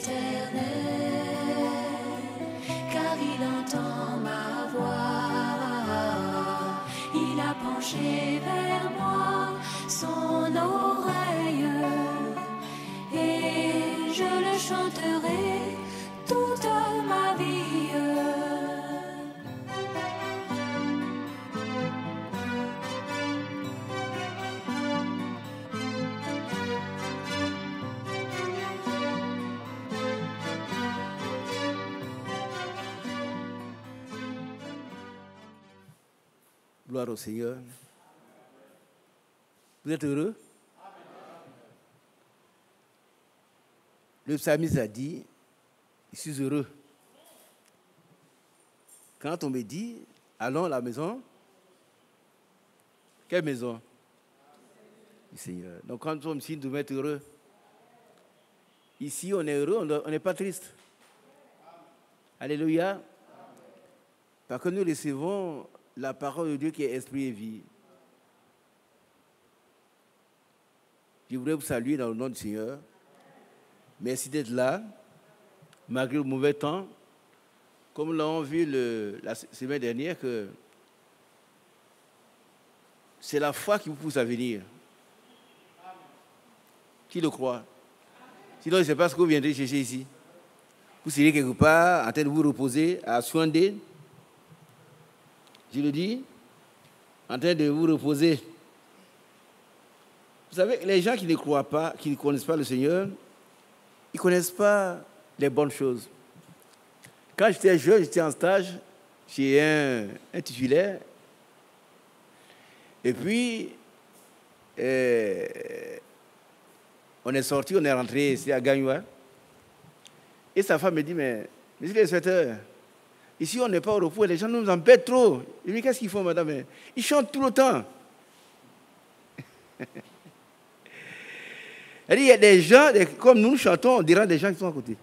éternel, car il entend ma voix. Il a penché vers moi son oreille, et je le chanterai toute ma vie. Gloire au Seigneur. Vous êtes heureux? Le psalmiste a dit, je suis heureux. Quand on me dit, allons à la maison, quelle maison? Du Seigneur. Donc quand on me dit de m'être heureux, ici on est heureux, on n'est pas triste. Alléluia. Parce que nous recevons la parole de Dieu qui est esprit et vie. Je voudrais vous saluer dans le nom du Seigneur. Merci d'être là, malgré le mauvais temps. Comme nous l'avons vu la semaine dernière, que c'est la foi qui vous pousse à venir. Qui le croit? Sinon, je ne sais pas ce que vous viendrez chercher ici. Vous serez quelque part en train de vous reposer à Swandé. Je le dis, en train de vous reposer. Vous savez, les gens qui ne croient pas, qui ne connaissent pas le Seigneur, ils ne connaissent pas les bonnes choses. Quand j'étais jeune, j'étais en stage chez un titulaire. Et puis, on est sorti, on est rentré ici à Gagnoua. Et sa femme me dit, mais monsieur l'inspecteur, ici on n'est pas au repos, les gens nous embêtent trop. Je lui dis, qu'est-ce qu'ils font, madame? Ils chantent tout le temps. Elle dit, il y a des gens, comme nous chantons, on dira des gens qui sont à côté.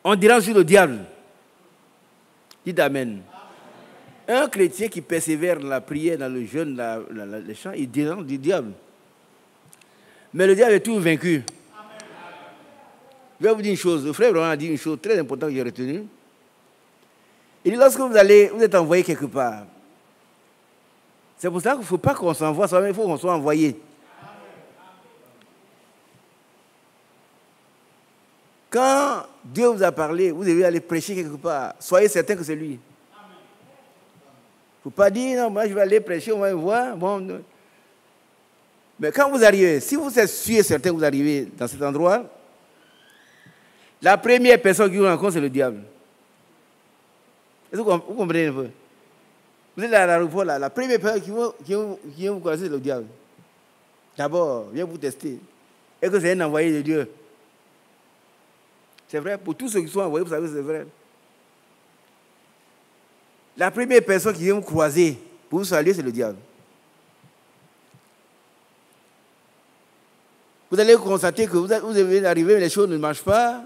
On dira sur le diable. Dites Amen. Un chrétien qui persévère dans la prière, dans le jeûne, le chant, il dira du diable. Mais le diable est tout vaincu. Je vais vous dire une chose. Le frère Laurent a dit une chose très importante que j'ai retenue. Il dit, lorsque vous êtes envoyé quelque part, c'est pour ça qu'il ne faut pas qu'on s'envoie soi-même, il faut qu'on soit envoyé. Quand Dieu vous a parlé, vous devez aller prêcher quelque part. Soyez certain que c'est lui. Il ne faut pas dire, non, moi je vais aller prêcher, on va me voir. Bon. Mais quand vous arrivez, si vous êtes sûr et certain que vous arrivez dans cet endroit, la première personne qui vous rencontre, c'est le diable. Est-ce que vous comprenez un peu? Vous êtes à l'aéroport, là, la première personne qui vous connaître, c'est le diable. D'abord, viens vous tester. Est-ce que c'est un envoyé de Dieu? C'est vrai, pour tous ceux qui sont envoyés, vous savez que c'est vrai. La première personne qui vient vous croiser pour vous saluer, c'est le diable. Vous allez constater que vous devez arriver, mais les choses ne marchent pas.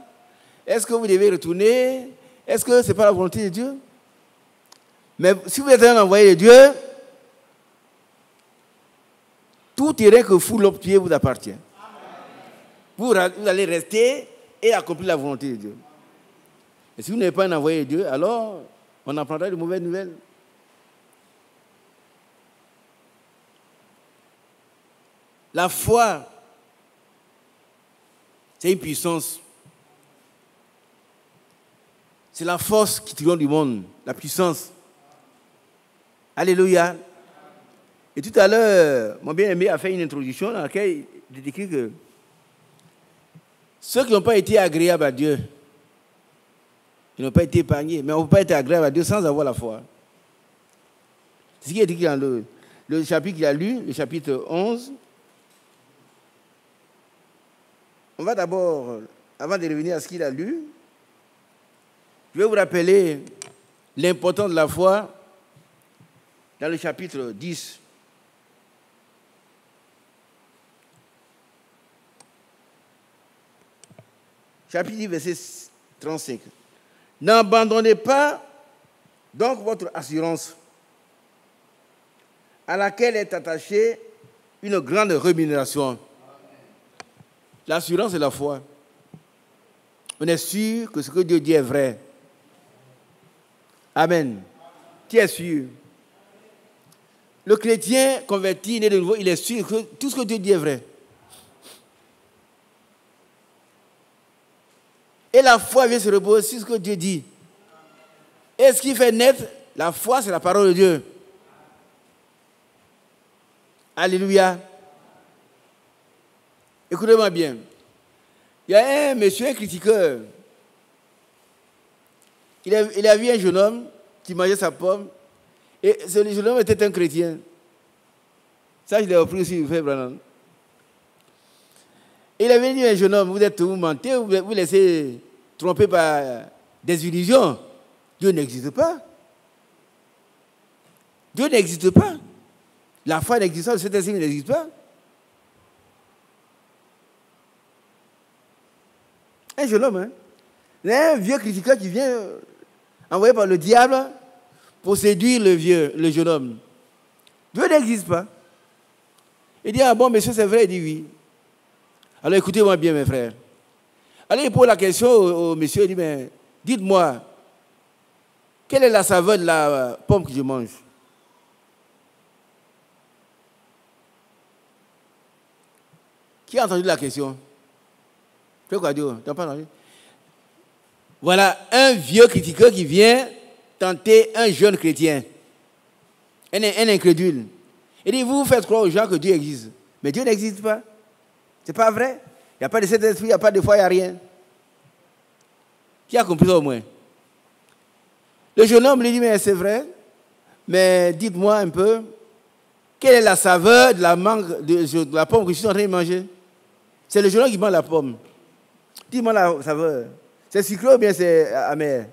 Est-ce que vous devez retourner? Est-ce que ce n'est pas la volonté de Dieu? Mais si vous êtes un envoyé de Dieu, tout terrain que foule au pied vous appartient. Vous allez rester et accomplir la volonté de Dieu. Et si vous n'êtes pas un envoyé de Dieu, alors on apprendra de mauvaises nouvelles. La foi, c'est une puissance. C'est la force qui triomphe du monde, la puissance. Alléluia. Et tout à l'heure, mon bien-aimé a fait une introduction dans laquelle il décrit que ceux qui n'ont pas été agréables à Dieu, ils n'ont pas été épargnés, mais on ne peut pas être agréable à Dieu sans avoir la foi. C'est ce qui est écrit dans le chapitre qu'il a lu, le chapitre 11. On va d'abord, avant de revenir à ce qu'il a lu, je vais vous rappeler l'importance de la foi dans le chapitre 10. Chapitre 10, verset 35. N'abandonnez pas donc votre assurance, à laquelle est attachée une grande rémunération. L'assurance, c'est la foi. On est sûr que ce que Dieu dit est vrai. Amen. Tu es sûr. Le chrétien converti, né de nouveau, il est sûr que tout ce que Dieu dit est vrai. Et la foi vient se reposer sur ce que Dieu dit. Et ce qui fait naître la foi, c'est la parole de Dieu. Alléluia. Écoutez-moi bien. Il y a un monsieur, un critiqueur. Il a vu un jeune homme qui mangeait sa pomme. Et ce jeune homme était un chrétien. Ça, je l'ai appris aussi, frère Branham. Et il avait dit à un jeune homme, vous mentez, vous laissez tromper par des illusions. Dieu n'existe pas. Dieu n'existe pas. La foi n'existe pas, le Saint-Esprit n'existe pas. Un jeune homme, hein? Il y a un vieux critiqueur qui vient envoyé par le diable pour séduire le jeune homme. Dieu n'existe pas. Il dit, ah bon, monsieur, c'est vrai? Il dit oui. Alors écoutez-moi bien, mes frères. Alors il pose la question au monsieur, il dit, mais dites-moi, quelle est la saveur de la pomme que je mange? Qui a entendu la question? Tu quoi dire? Tu n'as pas entendu? Voilà un vieux critiqueur qui vient tenter un jeune chrétien, un incrédule. Il dit, vous faites croire aux gens que Dieu existe. Mais Dieu n'existe pas. Ce n'est pas vrai. Il n'y a pas de Saint-Esprit, il n'y a pas de foi, il n'y a rien. Qui a compris ça au moins? Le jeune homme lui dit, mais c'est vrai, mais dites-moi un peu, quelle est la saveur de la mangue, de la pomme que je suis en train de manger? C'est le jeune homme qui mange la pomme. Dis-moi la saveur. C'est sucré ou bien c'est amer?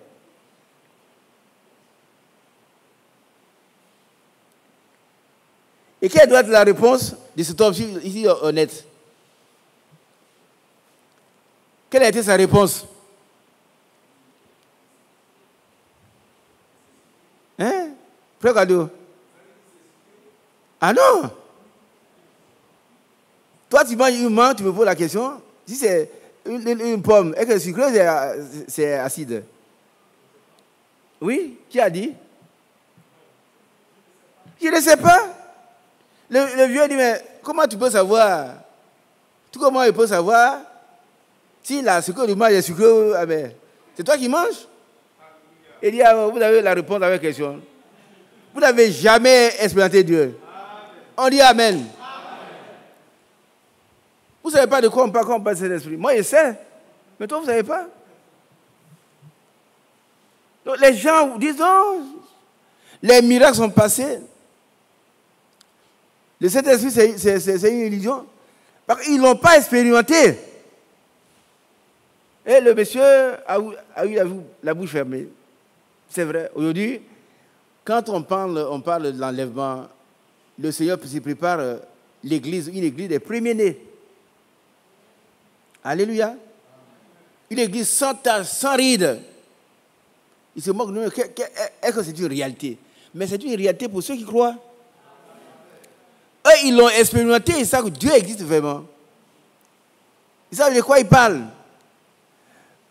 Et quelle doit être la réponse de cet homme ici honnête? Quelle a été sa réponse? Hein? Frère Cadeau? Ah non! Toi, tu manges une mangue, tu me poses la question. Si c'est une pomme, est-ce que le sucre, c'est acide? Oui? Qui a dit? Je ne sais pas. Le vieux dit, mais comment tu peux savoir? Tout comment il peut savoir si la sucre du mange est sucré? Ah ben, c'est toi qui manges? Il dit, ah, vous avez la réponse à la question. Vous n'avez jamais expérimenté Dieu. On dit Amen. Vous ne savez pas de quoi on parle quand on parle de Saint-Esprit. Moi, je sais. Mais toi, vous ne savez pas. Donc, les gens disent, non, les miracles sont passés. Le Saint-Esprit, c'est une illusion. Parce qu'ils ne l'ont pas expérimenté. Et le monsieur a eu la bouche fermée. C'est vrai. Aujourd'hui, quand on parle de l'enlèvement, le Seigneur se prépare l'église, une église des premiers-nés. Alléluia. Une église sans tache, sans rides. Il se moque de nous. Est-ce que c'est une réalité? Mais c'est une réalité pour ceux qui croient. Eux, ils l'ont expérimenté, ils savent que Dieu existe vraiment. Ils savent de quoi ils parlent.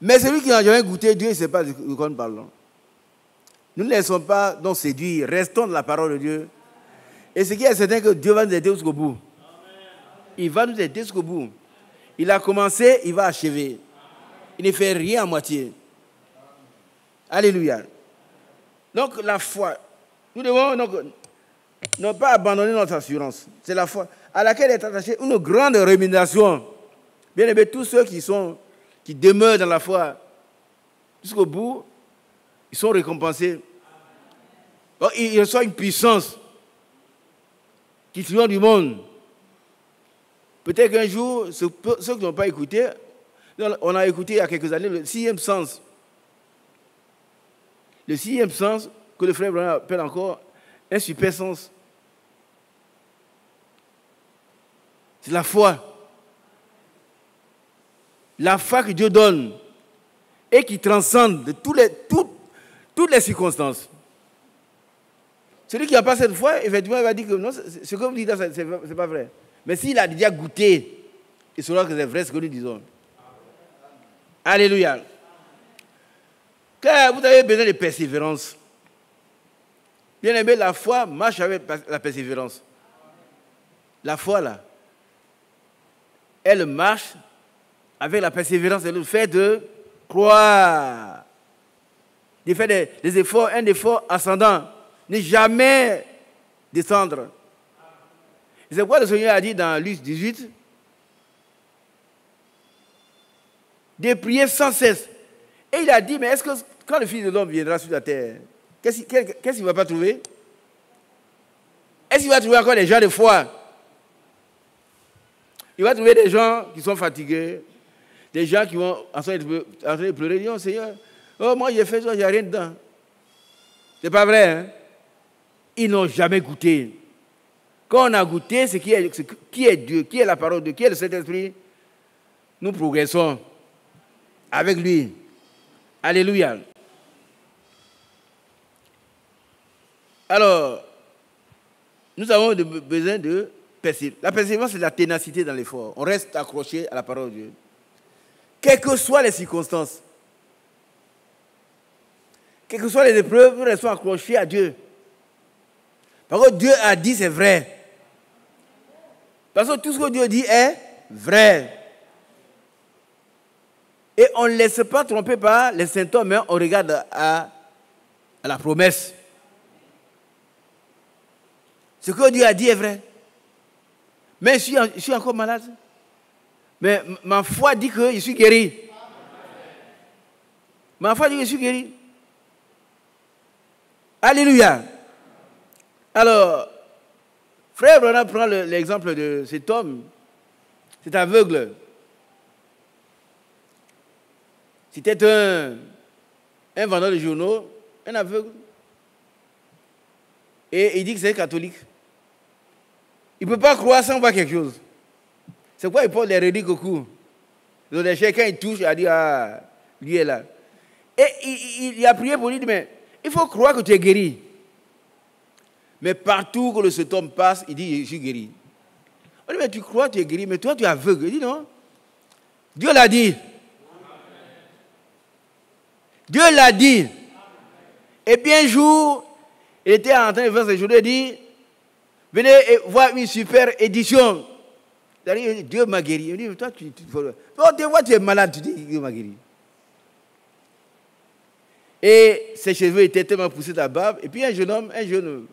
Mais celui qui n'a jamais goûté Dieu, il ne sait pas de quoi nous parlons. Nous ne laissons pas donc séduire, restons dans la parole de Dieu. Et ce qui est certain, que Dieu va nous aider jusqu'au bout. Il va nous aider jusqu'au bout. Il a commencé, il va achever. Il ne fait rien à moitié. Alléluia. Donc la foi, nous devons donc ne pas abandonner notre assurance. C'est la foi à laquelle est attachée une grande rémunération. Bien aimé, tous ceux qui demeurent dans la foi jusqu'au bout, ils sont récompensés. Donc, ils reçoivent une puissance qui triomphe du monde. Peut-être qu'un jour, ceux qui n'ont pas écouté, on a écouté il y a quelques années le sixième sens. Le sixième sens, que le frère Branham appelle encore un super sens. C'est la foi. La foi que Dieu donne et qui transcende de toutes les circonstances. Celui qui n'a pas cette foi, effectivement, il va dire que non, ce que vous dites, ce n'est pas vrai. Mais s'il a déjà goûté, il saura que c'est vrai ce que nous disons. Alléluia. Car vous avez besoin de persévérance. Bien aimé, la foi marche avec la persévérance. La foi, là, elle marche avec la persévérance et le fait de croire. De faire des efforts, un effort ascendant. Ne jamais descendre. C'est pourquoi le Seigneur a dit dans Luc 18 de prier sans cesse. Et il a dit, mais est-ce que quand le Fils de l'homme viendra sur la terre, qu'est-ce qu'il ne va pas trouver? Est-ce qu'il va trouver encore des gens de foi? Il va trouver des gens qui sont fatigués, des gens qui vont en train de pleurer, ils disent, oh Seigneur, oh moi j'ai fait ça, il n'y a rien dedans. C'est pas vrai, hein? Ils n'ont jamais goûté. Quand on a goûté ce qui est Dieu, qui est la parole de Dieu, qui est le Saint-Esprit, nous progressons avec lui. Alléluia. Alors, nous avons besoin de persévérance. La persévérance, c'est la ténacité dans l'effort. On reste accroché à la parole de Dieu. Quelles que soient les circonstances, quelles que soient les épreuves, nous restons accrochés à Dieu. Parce que Dieu a dit, c'est vrai. Parce que tout ce que Dieu dit est vrai. Et on ne laisse pas tromper par les symptômes, mais on regarde à la promesse. Ce que Dieu a dit est vrai. Mais je suis encore malade. Mais ma foi dit que je suis guéri. Ma foi dit que je suis guéri. Alléluia. Alors, frère Branham prend l'exemple de cet homme, cet aveugle. C'était un vendeur de journaux, un aveugle. Et il dit que c'est catholique. Il ne peut pas croire sans voir quelque chose. C'est pourquoi il porte les reliques au cou. Donc, quand il touche, il a dit, ah, lui est là. Et il a prié pour lui, il dit, mais il faut croire que tu es guéri. Mais partout que cet homme passe, il dit, je suis guéri. On dit, mais tu crois que tu es guéri, mais toi, tu es aveugle. Il dit, non. Dieu l'a dit. Dieu l'a dit. Et puis un jour, il était en train de faire ses journées, il dit, venez voir une super édition. Il dit, Dieu m'a guéri. Il dit, toi, tu vois, tu es malade, tu dis, Dieu m'a guéri. Et ses cheveux étaient tellement poussés de la barbe. Et puis un jeune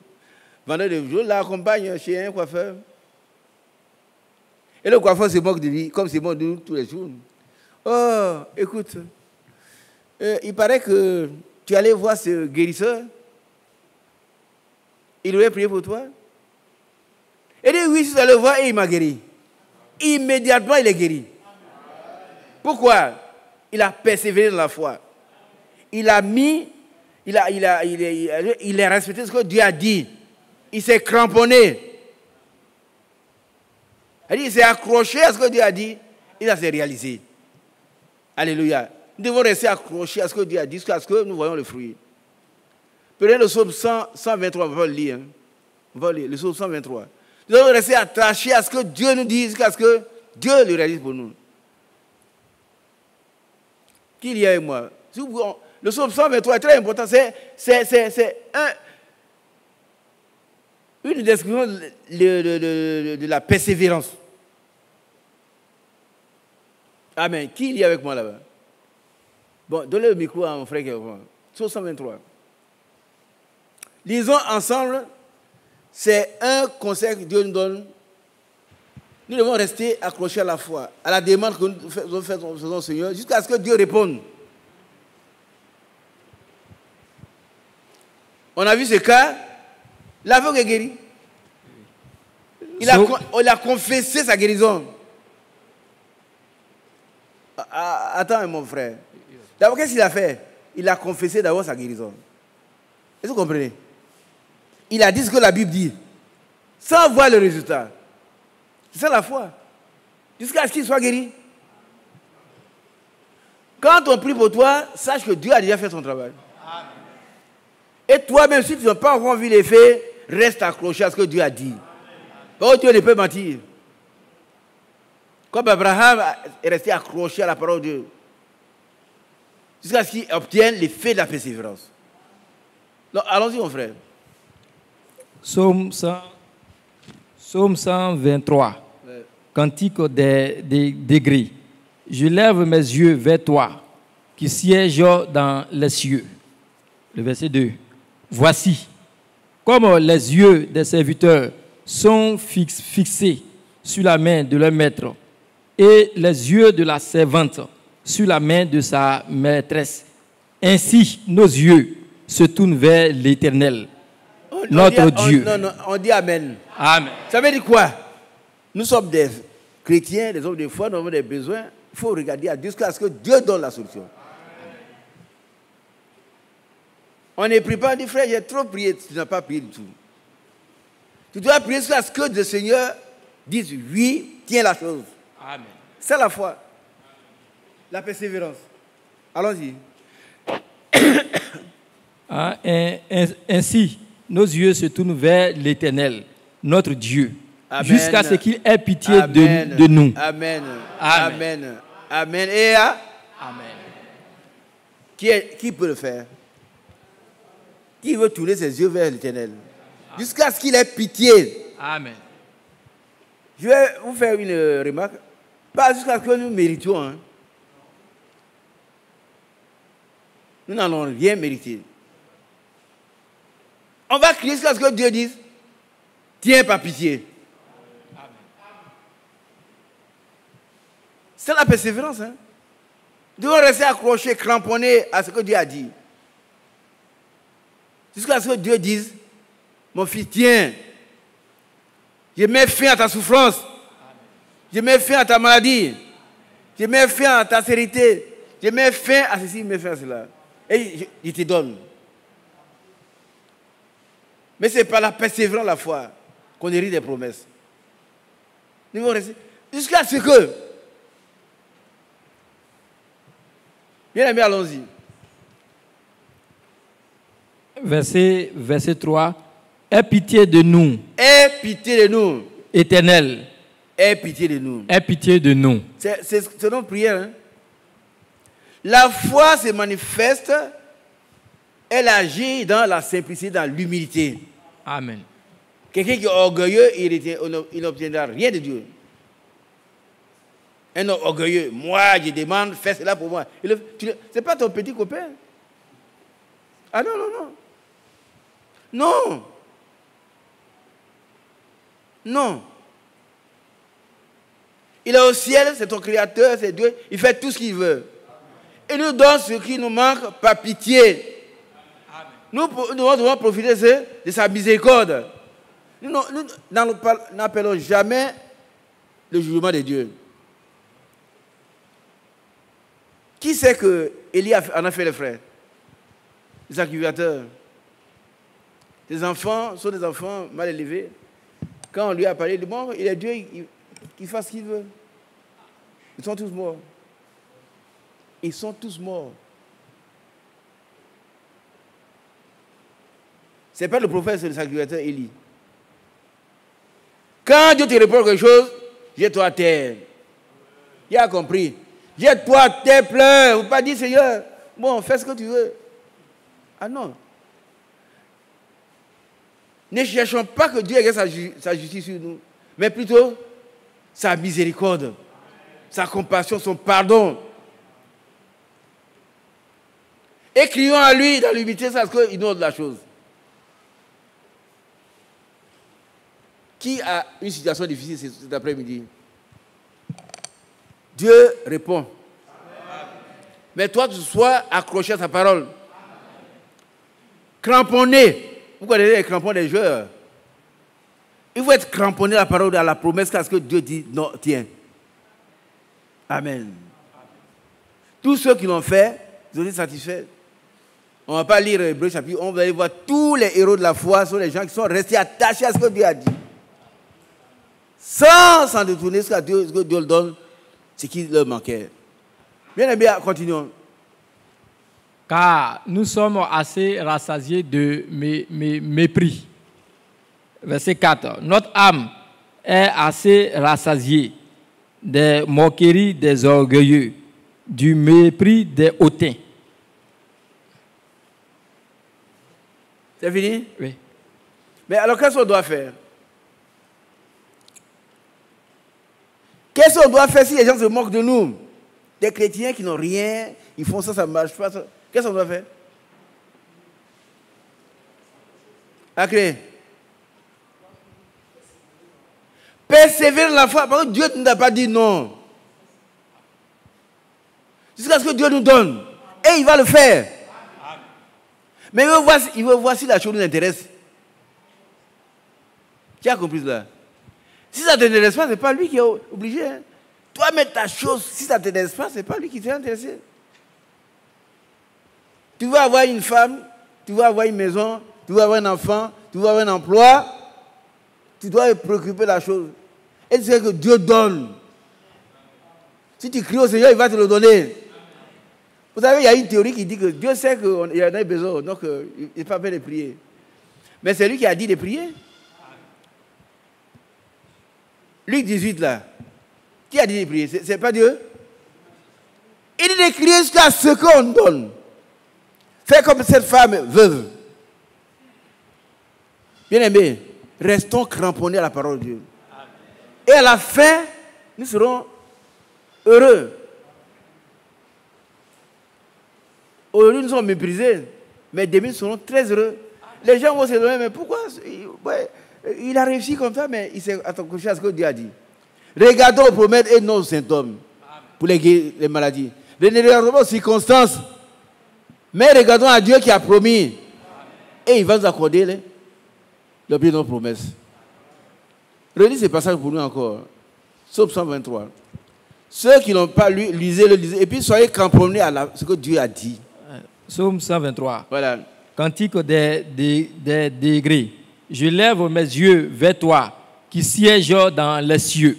vendeur de journaux l'accompagne chez un coiffeur. Et le coiffeur se moque de lui, comme c'est moque de nous tous les jours. Oh, écoute, il paraît que tu allais voir ce guérisseur. Il aurait prié pour toi. Il dit, oui, je suis allé le voir et il m'a guéri. Immédiatement, il est guéri. Pourquoi? Il a persévéré dans la foi. Il a respecté ce que Dieu a dit. Il s'est cramponné. Il s'est accroché à ce que Dieu a dit. Il a s'est réalisé. Alléluia. Nous devons rester accrochés à ce que Dieu a dit, jusqu'à ce que nous voyons le fruit. Prenez le psaume 123, on va le lire. On va lire le psaume 123. Nous devons rester attachés à ce que Dieu nous dit, jusqu'à ce que Dieu le réalise pour nous. Qui y a avec moi? Le psaume 123 est très important. C'est une description de la persévérance. Amen. Qui y a avec moi là-bas? Bon, donnez le micro à mon frère qui est au fond. Psaume 123. Lisons ensemble. C'est un conseil que Dieu nous donne. Nous devons rester accrochés à la foi, à la demande que nous faisons au Seigneur, jusqu'à ce que Dieu réponde. On a vu ce cas, l'aveugle est guéri. Il a confessé sa guérison. Attends, mon frère. D'abord, qu'est-ce qu'il a fait? Il a confessé d'abord sa guérison. Est-ce que vous comprenez? Il a dit ce que la Bible dit, sans voir le résultat. C'est ça la foi. Jusqu'à ce qu'il soit guéri. Quand on prie pour toi, sache que Dieu a déjà fait son travail. Amen. Et toi-même, si tu n'as pas encore vu l'effet, reste accroché à ce que Dieu a dit. Oh, Dieu ne peut mentir. Comme Abraham est resté accroché à la parole de Dieu, jusqu'à ce qu'il obtienne l'effet de la persévérance. Donc, allons-y, mon frère. Psaume 123, Cantique des gris. Je lève mes yeux vers toi, qui sièges dans les cieux. Le verset 2. Voici, comme les yeux des serviteurs sont fixés sur la main de leur maître, et les yeux de la servante sur la main de sa maîtresse. Ainsi, nos yeux se tournent vers l'Éternel, notre Dieu. On dit Amen. Amen. Ça veut dire quoi? Nous sommes des chrétiens, des hommes de foi, nous avons des besoins. Il faut regarder à Dieu jusqu'à ce que Dieu donne la solution. On ne prie pas, on dit frère, j'ai trop prié, tu n'as pas prié du tout. Tu dois prier jusqu'à ce que le Seigneur dise oui, tiens la chose. Amen. C'est la foi, la persévérance. Allons-y. Ainsi, nos yeux se tournent vers l'Éternel, notre Dieu, Amen. Jusqu'à ce qu'il ait pitié de nous. Amen. Amen. Amen. Amen. Et Amen. Qui peut le faire? Qui veut tourner ses yeux vers l'Éternel? Jusqu'à ce qu'il ait pitié. Amen. Je vais vous faire une remarque. Pas jusqu'à ce que nous méritions. Hein. Nous n'en avons rien mérité. On va crier jusqu'à ce que Dieu dise, tiens par pitié. Amen. C'est la persévérance. Hein. Nous devons rester accrochés, cramponnés à ce que Dieu a dit. Jusqu'à ce que Dieu dise, mon fils, tiens, je mets fin à ta souffrance, je mets fin à ta maladie, je mets fin à ta sécurité, je mets fin à ceci, je mets fin à cela. Et je te donne. Mais c'est par la persévérance, la foi, qu'on hérite des promesses. Nous devons rester jusqu'à ce que. Bien aimé, allons-y. Verset 3. Aie pitié de nous. Aie pitié de nous. Éternel. Aie pitié de nous. Aie pitié de nous. C'est notre prière. Hein? La foi se manifeste, elle agit dans la simplicité, dans l'humilité. Amen. Quelqu'un qui est orgueilleux, il n'obtiendra rien de Dieu. Un homme orgueilleux, moi je demande, fais cela pour moi. Ce n'est pas ton petit copain. Ah non, non, non. Non. Non. Il est au ciel, c'est ton créateur, c'est Dieu. Il fait tout ce qu'il veut. Il nous donne ce qui nous manque par pitié. Nous devons profiter de sa miséricorde. Nous n'appelons jamais le jugement de Dieu. Qui sait que Élie en a fait les frères? Les sacrificateurs. Les enfants sont des enfants mal élevés. Quand on lui a parlé, il dit bon, il est Dieu, qu'il fasse ce qu'il veut. Ils sont tous morts. Ils sont tous morts. Ce n'est pas le prophète, c'est le sacrificateur Élie. Quand Dieu te répond quelque chose, jette-toi à terre. Il a compris. Jette-toi à terre, pleure. Vous pas dire, Seigneur, bon, fais ce que tu veux. Ah non. Ne cherchons pas que Dieu exerce sa justice sur nous, mais plutôt sa miséricorde, sa compassion, son pardon. Et crions à lui dans l'humilité, parce qu'il nous donne la chose. Qui a une situation difficile cet après-midi? Dieu répond. Amen. Mais toi, tu sois accroché à sa parole. Amen. Cramponné. Vous connaissez les crampons des joueurs. Il faut être cramponné à la parole, à la promesse, parce que Dieu dit, non, tiens. Amen. Amen. Tous ceux qui l'ont fait, ils ont été satisfaits. On ne va pas lire Hébreux chapitre 11, vous allez voir tous les héros de la foi sont les gens qui sont restés attachés à ce que Dieu a dit. Sans s'en détourner ce que Dieu le donne, ce qui leur manquait. Bien, continuons. Car nous sommes assez rassasiés de mépris. Verset 4. Notre âme est assez rassasiée des moqueries des orgueilleux, du mépris des hautains. C'est fini? Oui. Mais alors, qu'est-ce qu'on doit faire? Qu'est-ce qu'on doit faire si les gens se moquent de nous? Des chrétiens qui n'ont rien, ils font ça, ça ne marche pas. Qu'est-ce qu'on doit faire? Acré. Persévérer dans la foi, parce que Dieu ne nous a pas dit non. Jusqu'à ce que Dieu nous donne. Et il va le faire. Mais il veut voir si la chose nous intéresse. Tu as compris cela? Si ça ne t'intéresse pas, ce n'est pas lui qui est obligé. Hein. Toi, mettre ta chose, si ça ne t'intéresse pas, ce n'est pas lui qui t'est intéressé. Tu veux avoir une femme, tu veux avoir une maison, tu veux avoir un enfant, tu veux avoir un emploi, tu dois te préoccuper de la chose. Et tu sais que Dieu donne. Si tu cries au Seigneur, il va te le donner. Vous savez, il y a une théorie qui dit que Dieu sait qu'il y en a besoin, donc il n'est pas besoin de prier. Mais c'est lui qui a dit de prier. Luc 18, là. Qui a dit de prier? C'est pas Dieu? Il dit de crier jusqu'à ce qu'on donne. Fais comme cette femme veuve. Bien aimé, restons cramponnés à la parole de Dieu. Et à la fin, nous serons heureux. Aujourd'hui, nous sommes méprisés, mais demain, nous serons très heureux. Les gens vont se demander, mais pourquoi il a réussi comme ça, mais il s'est accroché à ce que Dieu a dit. Regardons aux promesses et non aux symptômes pour les maladies. Ne regardons pas aux circonstances, mais regardons à Dieu qui a promis. Et il va nous accorder l'objet de nos promesses. Relis ce passage pour nous encore. Psaume 123. Ceux qui n'ont pas lu, lisez-le, lisez. Et puis soyez cramponnés à ce que Dieu a dit. Psaume 123. Voilà. Cantique des degrés. Je lève mes yeux vers toi, qui sièges dans les cieux.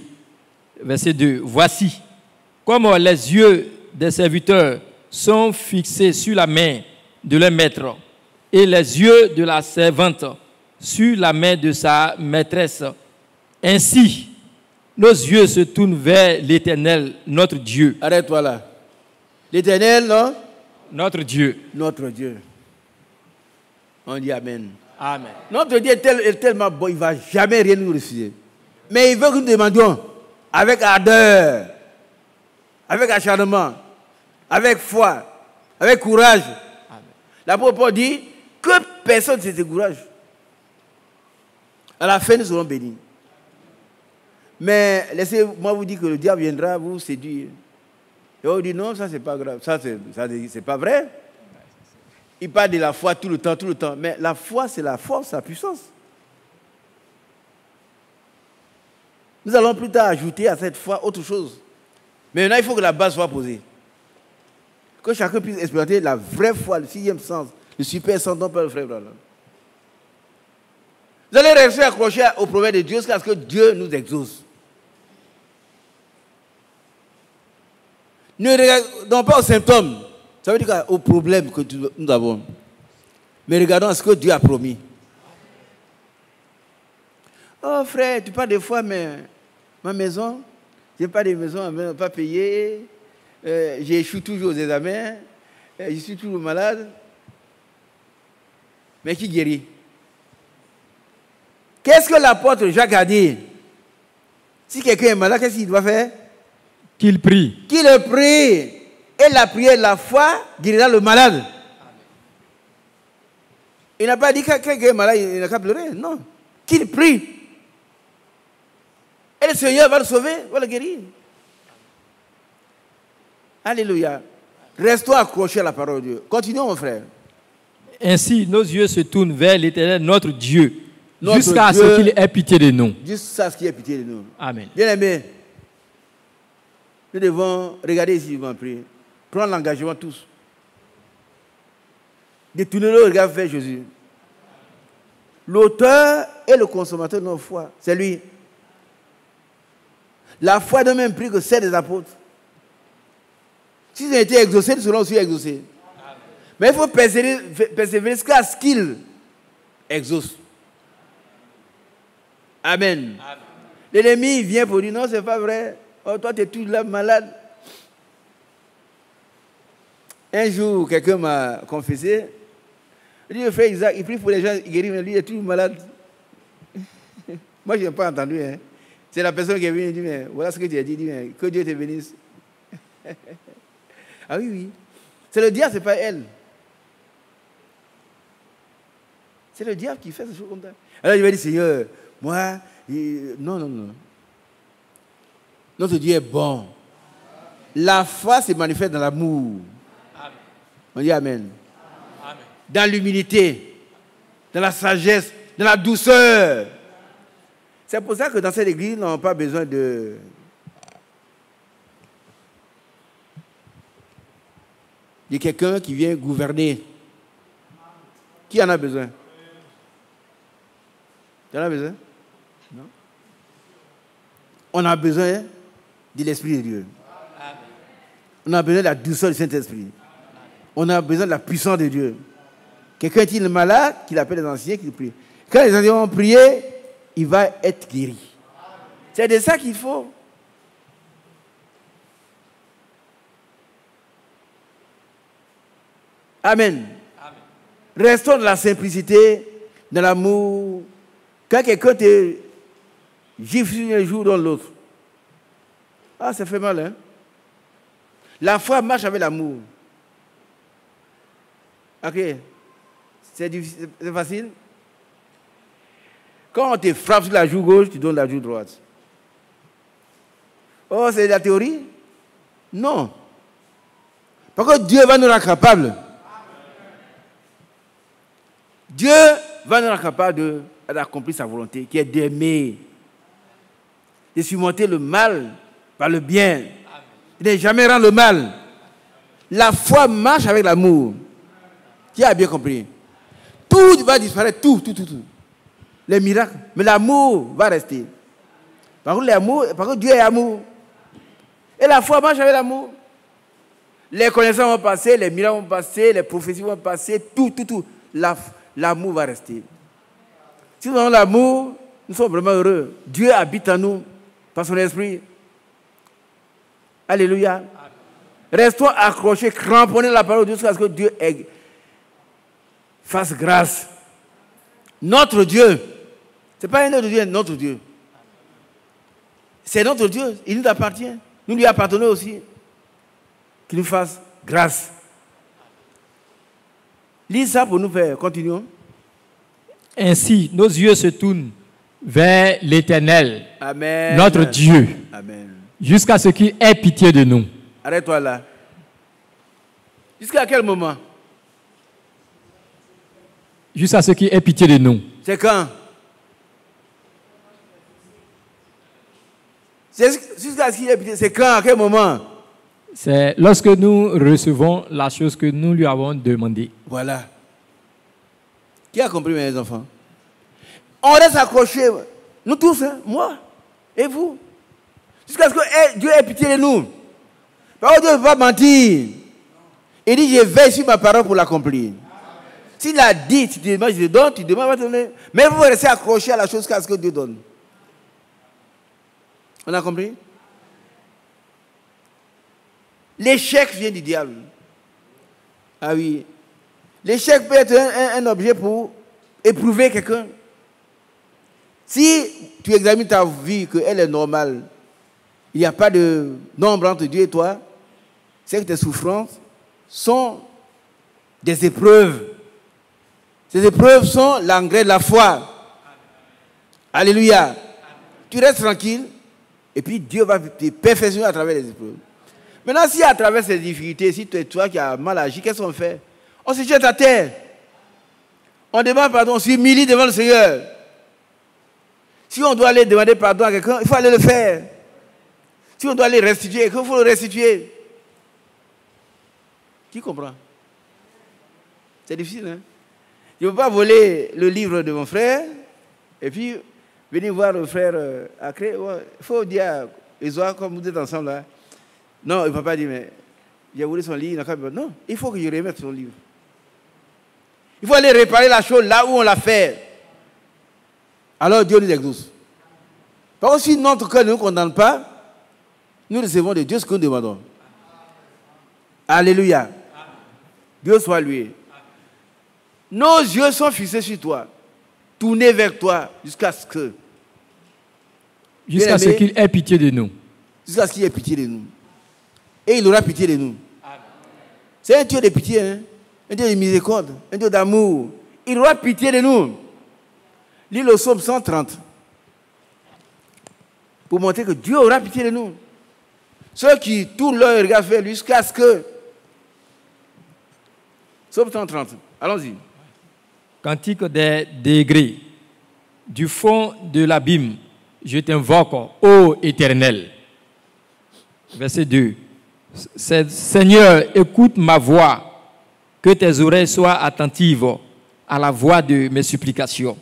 Verset 2. Voici, comme les yeux des serviteurs sont fixés sur la main de leur maître, et les yeux de la servante sur la main de sa maîtresse. Ainsi, nos yeux se tournent vers l'Éternel, notre Dieu. Arrête-toi là. L'Éternel, non? Notre Dieu. Notre Dieu. On dit Amen. Amen. Notre Dieu est tellement bon, il ne va jamais rien nous refuser. Mais il veut que nous demandions avec ardeur, avec acharnement, avec foi, avec courage. L'apôtre Paul dit que personne ne se décourage. À la fin, nous serons bénis. Mais laissez-moi vous dire que le diable viendra vous séduire. Et on vous dit non, ça c'est pas grave, ça c'est pas vrai. Il parle de la foi tout le temps. Mais la foi, c'est la force, la puissance. Nous allons plus tard ajouter à cette foi autre chose. Mais maintenant, il faut que la base soit posée. Que chacun puisse expérimenter la vraie foi, le sixième sens, le super sens dont parle le frère Branham. Vous allez rester accroché aux promesses de Dieu jusqu'à ce que Dieu nous exauce. Ne regardons pas aux symptômes. Ça veut dire aux problèmes que nous avons. Mais regardons à ce que Dieu a promis. Oh frère, tu parles des fois, mais ma maison, je n'ai pas de maison, je ne pas payer. J'échoue toujours aux examens. Je suis toujours malade. Mais qui guérit? Qu'est-ce que l'apôtre Jacques a dit? Si quelqu'un est malade, qu'est-ce qu'il doit faire? Qu'il prie. Qu'il prie. Et la prière, la foi, guérira le malade. Il n'a pas dit que quelqu'un est malade, il n'a qu'à pleurer. Non. Qu'il prie. Et le Seigneur va le sauver, va le guérir. Alléluia. Restons accrochés à la parole de Dieu. Continuons, mon frère. Ainsi, nos yeux se tournent vers l'Éternel, notre Dieu, jusqu'à ce qu'il ait pitié de nous. Jusqu'à ce qu'il ait pitié de nous. Amen. Bien aimé, nous devons regarder ici, je vous en prie. Prendre l'engagement tous. Détourner le regard vers Jésus. L'auteur et le consommateur de nos foi, c'est lui. La foi n'a même prix que celle des apôtres. S'ils ont été exaucés, nous serons aussi exaucés. Mais il faut persévérer jusqu'à ce qu'il exauce. Amen. L'ennemi vient pour dire non, c'est pas vrai. Oh, toi, tu es tout là malade. Un jour, quelqu'un m'a confessé. Il dit, le frère Isaac, il prie pour les gens, il guérit, mais lui, il est tout malade. Moi, je n'ai pas entendu. Hein. C'est la personne qui est venue et dit, mais voilà ce que tu as dit. Il dit, mais que Dieu te bénisse. Ah oui, oui. C'est le diable, ce n'est pas elle. C'est le diable qui fait ce choses comme ça. Alors, il va dire, Seigneur, moi, non. Notre Dieu est bon. La foi se manifeste dans l'amour. On dit Amen. Amen. Dans l'humilité, dans la sagesse, dans la douceur. C'est pour ça que dans cette église, nous n'avons pas besoin de quelqu'un qui vient gouverner. Qui en a besoin? Tu en as besoin? Non. On a besoin de l'Esprit de Dieu. On a besoin de la douceur du Saint-Esprit. On a besoin de la puissance de Dieu. Quelqu'un est malade, qu'il appelle les anciens, qu'il prie. Quand les anciens vont prier, il va être guéri. C'est de ça qu'il faut. Amen. Amen. Restons dans la simplicité, dans l'amour. Quand quelqu'un te gifle un jour dans l'autre, ah, ça fait mal, hein? La foi marche avec l'amour. Ok. C'est facile. Quand on te frappe sur la joue gauche, tu donnes la joue droite. Oh, c'est la théorie? Non. Parce que Dieu va nous rendre capables. Dieu va nous rendre capables d'accomplir sa volonté, qui est d'aimer, de surmonter le mal par le bien. Il n'est jamais rendre le mal. La foi marche avec l'amour. Qui a bien compris? Tout va disparaître, tout. Les miracles. Mais l'amour va rester. Par contre, Dieu est amour. Et la foi marche avec l'amour. Les connaissances vont passer, les miracles vont passer, les prophéties vont passer, tout. L'amour va rester. Si nous avons l'amour, nous sommes vraiment heureux. Dieu habite en nous par son esprit. Alléluia. Restons accrochés, cramponnés à la parole de Dieu jusqu'à ce que Dieu fasse grâce. Notre Dieu, ce n'est pas un autre Dieu, notre Dieu. C'est notre Dieu, il nous appartient. Nous lui appartenons aussi. Qu'il nous fasse grâce. Lis ça pour nous faire. Continuons. Ainsi, nos yeux se tournent vers l'Éternel, Amen. Notre Dieu, Amen. Jusqu'à ce qu'il ait pitié de nous. Arrête-toi là. Jusqu'à quel moment? Jusqu'à ce qu'il ait pitié de nous. C'est quand? Jusqu'à ce qu'il ait pitié. C'est quand? À quel moment? C'est lorsque nous recevons la chose que nous lui avons demandée. Voilà. Qui a compris, mes enfants? On reste accrochés. Nous tous, hein? Moi et vous. Jusqu'à ce que Dieu ait pitié de nous. Parce que Dieu ne veut pas mentir. Il dit, je veille sur ma parole pour l'accomplir. S'il a dit, si tu demandes, je te donne, tu demandes, je vais te donner. Mais vous restez accrochés à la chose jusqu'à ce que Dieu donne. On a compris? L'échec vient du diable. Ah oui. L'échec peut être un objet pour éprouver quelqu'un. Si tu examines ta vie, qu'elle est normale, il n'y a pas de nombre entre Dieu et toi, c'est que tes souffrances sont des épreuves. Ces épreuves sont l'engrais de la foi. Alléluia. Tu restes tranquille et puis Dieu va te perfectionner à travers les épreuves. Maintenant, si à travers ces difficultés, si tu es toi qui as mal agi, qu'est-ce qu'on fait? On se jette à terre. On demande pardon, on s'humilie devant le Seigneur. Si on doit aller demander pardon à quelqu'un, il faut aller le faire. Si on doit aller restituer, il faut le restituer. Qui comprend? C'est difficile, hein? Je ne veux pas voler le livre de mon frère et puis venir voir le frère après. Il faut dire à Ezoa, comme vous êtes ensemble là. Non, il ne va pas dire, mais j'ai voulu son livre. Non, il faut que je remette son livre. Il faut aller réparer la chose là où on l'a fait. Alors Dieu nous exauce. Parce que si notre cœur ne nous condamne pas, Nous recevons de Dieu ce que nous demandons. Alléluia. Dieu soit loué. Nos yeux sont fixés sur toi, tournés vers toi jusqu'à ce que... Jusqu'à ce qu'il ait pitié de nous. Jusqu'à ce qu'il ait pitié de nous. Et il aura pitié de nous. C'est un Dieu de pitié, hein? Un Dieu de miséricorde, un Dieu d'amour. Il aura pitié de nous. Lis le psaume 130. Pour montrer que Dieu aura pitié de nous. Ceux qui tournent leur regard vers lui jusqu'à ce que... Psaume 130. Allons-y. Cantique des degrés. Du fond de l'abîme, je t'invoque, ô Éternel. Verset 2. Seigneur, écoute ma voix, que tes oreilles soient attentives à la voix de mes supplications.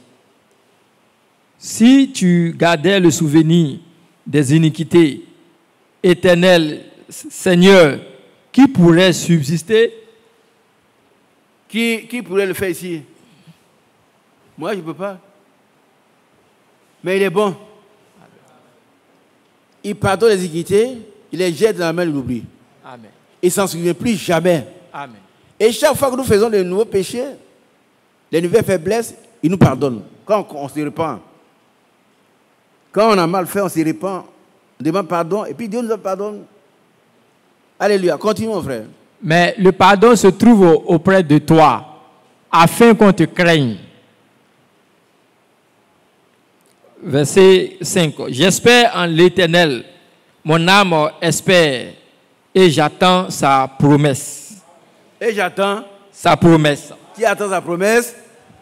Si tu gardais le souvenir des iniquités, Éternel, Seigneur, qui pourrait subsister? Qui pourrait le faire ici? Moi, je ne peux pas. Mais il est bon. Il pardonne les iniquités, il les jette dans la main de l'oubli. Amen. Il ne s'en souvient plus jamais. Amen. Et chaque fois que nous faisons de nouveaux péchés, les nouvelles faiblesses, il nous pardonne. Quand on se repent. Quand on a mal fait, on se repent. On demande pardon et puis Dieu nous pardonne. Alléluia. Continuons, frère. Mais le pardon se trouve auprès de toi, afin qu'on te craigne. Verset 5. J'espère en l'Éternel, mon âme espère, et j'attends sa promesse. Et j'attends sa promesse. Qui attend sa promesse?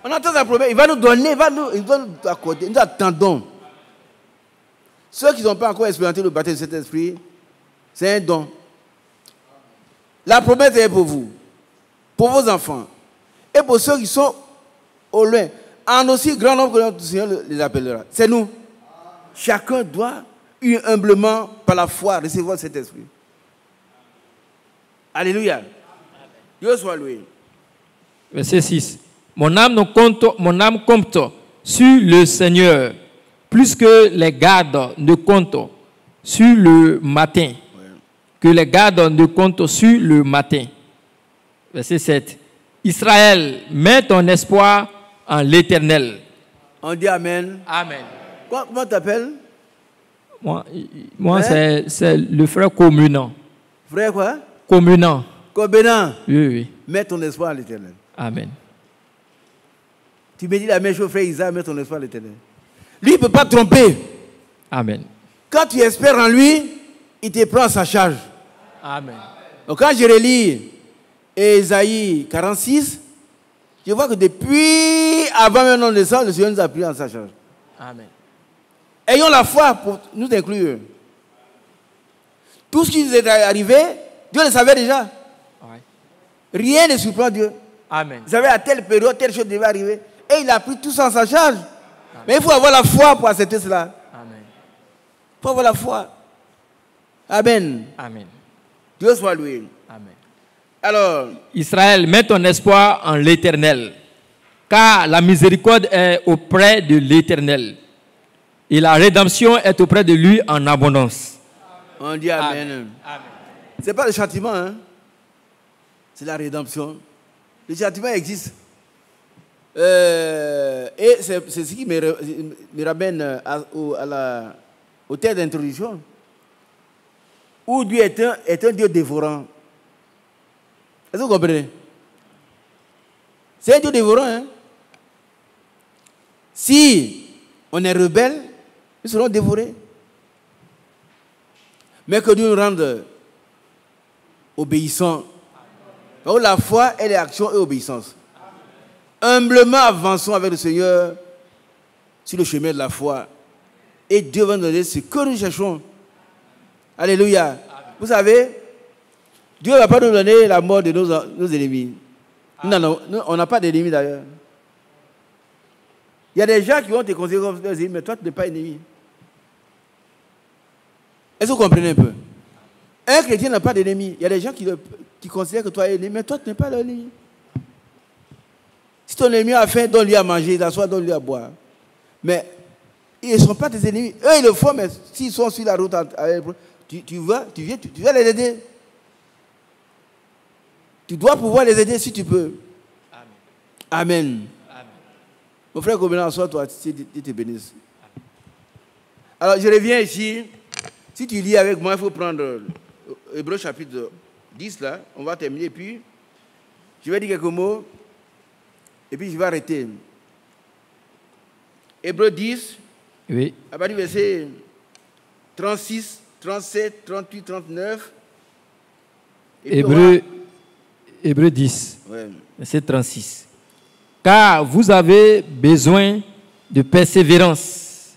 On attend sa promesse. Il va nous donner, il va nous accorder. Nous attendons. Ceux qui n'ont pas encore expérimenté le baptême de cet esprit, c'est un don. La promesse est pour vous, pour vos enfants, et pour ceux qui sont au loin, en aussi grand nombre que notre Seigneur les appellera. C'est nous. Chacun doit, humblement, par la foi, recevoir cet esprit. Alléluia. Dieu soit loué. Verset 6. Mon âme compte sur le Seigneur, plus que les gardes ne comptent sur le matin. Que les gardes ne comptent sur le matin. Verset 7. Israël, mets ton espoir en l'Éternel. On dit Amen. Amen. Comment tu t'appelles? Moi hein? c'est le frère communant. Frère quoi? Communant. Communant. Oui. Mets ton espoir en l'Éternel. Amen. Tu me dis la même chose, frère Isaac, mets ton espoir en l'Éternel. Lui, il ne peut pas te tromper. Amen. Quand tu espères en lui, il te prend à sa charge. Amen. Donc quand je relis Ésaïe 46, je vois que depuis avant même notre naissance, le Seigneur nous a pris en sa charge. Amen. Ayons la foi pour nous inclure. Tout ce qui nous est arrivé, Dieu le savait déjà. Ouais. Rien ne surprend Dieu. Amen. Vous savez, à telle période, telle chose devait arriver. Et il a pris tout ça en sa charge. Amen. Mais il faut avoir la foi pour accepter cela. Amen. Il faut avoir la foi. Amen. Amen. Dieu soit loué. Amen. Alors, Israël, mets ton espoir en l'Éternel, car la miséricorde est auprès de l'Éternel, et la rédemption est auprès de lui en abondance. On dit Amen. Amen. Ce n'est pas le châtiment, hein? C'est la rédemption. Le châtiment existe. Et c'est ce qui me ramène au terme d'introduction, où Dieu est un Dieu dévorant. Est-ce que vous comprenez? C'est un Dieu dévorant. Hein? Si on est rebelle, nous serons dévorés. Mais que Dieu nous rende obéissants. Donc la foi, elle est action et obéissance. Humblement avançons avec le Seigneur sur le chemin de la foi. Et Dieu va nous donner ce que nous cherchons. Alléluia. Amen. Vous savez, Dieu ne va pas nous donner la mort de nos ennemis. On n'a pas d'ennemis d'ailleurs. Il y a des gens qui vont te considérer comme des ennemis, mais toi tu n'es pas ennemi. Est-ce que vous comprenez un peu? Un chrétien n'a pas d'ennemi. Il y a des gens qui considèrent que toi es ennemi, mais toi tu n'es pas l'ennemi. Si ton ennemi a faim, donne-lui à manger, il a soif, donne-lui à boire. Mais ils ne sont pas tes ennemis. Eux, ils le font, mais s'ils sont sur la route, tu vas les aider. Tu dois pouvoir les aider si tu peux. Amen. Amen. Mon frère Combien, sois toi, Dieu te bénisse. Alors, je reviens ici. Si tu lis avec moi, il faut prendre Hébreux chapitre 10, là. On va terminer, puis je vais dire quelques mots, et puis je vais arrêter. Hébreux 10, oui. À partir du verset 36, 37, 38, 39. Hébreux 10, ouais. Verset 36. Car vous avez besoin de persévérance,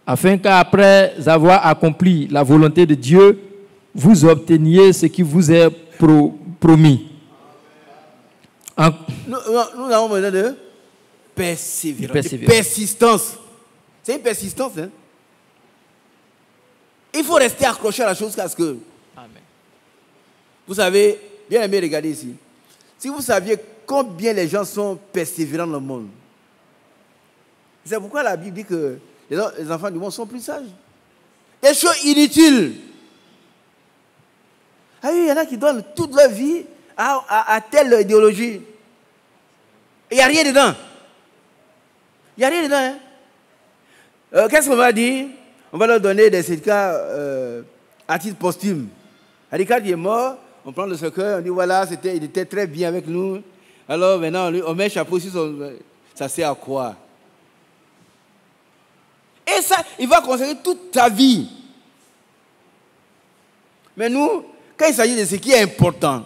afin qu'après avoir accompli la volonté de Dieu, vous obteniez ce qui vous est promis. Nous avons besoin de persévérance, de persistance. C'est une persistance. Hein? Il faut rester accroché à la chose parce que... Amen. Vous savez, bien aimé, regardez ici. Si vous saviez combien les gens sont persévérants dans le monde, c'est pourquoi la Bible dit que les enfants du monde sont plus sages. Des choses inutiles. Ah oui, il y en a qui donnent toute leur vie à telle idéologie. Il n'y a rien dedans. Il n'y a rien dedans. Hein? Qu'est-ce qu'on va dire? On va leur donner des certificats à titre posthume. Quand il est mort, on prend le cercueil, on dit voilà, il était très bien avec nous. Alors maintenant, on met un chapeau sur son... Ça sert à quoi? Et ça, il va consacrer toute ta vie. Mais nous, quand il s'agit de ce qui est important,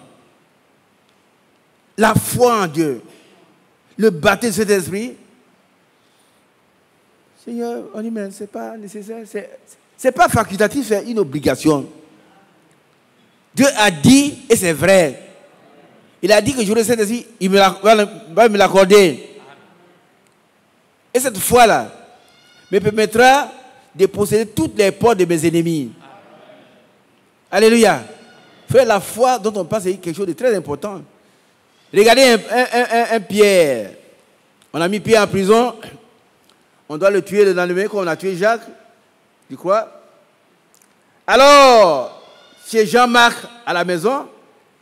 la foi en Dieu, le baptême de cet esprit, Seigneur, on dit, mais ce n'est pas nécessaire, c'est pas facultatif, c'est une obligation. Dieu a dit, et c'est vrai, il a dit que j'aurai cet esprit, il va me l'accorder. Et cette foi-là me permettra de posséder toutes les portes de mes ennemis. Alléluia. Frère, la foi dont on parle, c'est quelque chose de très important. Regardez un Pierre. On a mis Pierre en prison. On doit le tuer le lendemain, comme on a tué Jacques. Tu crois? Alors, chez Jean-Marc, à la maison,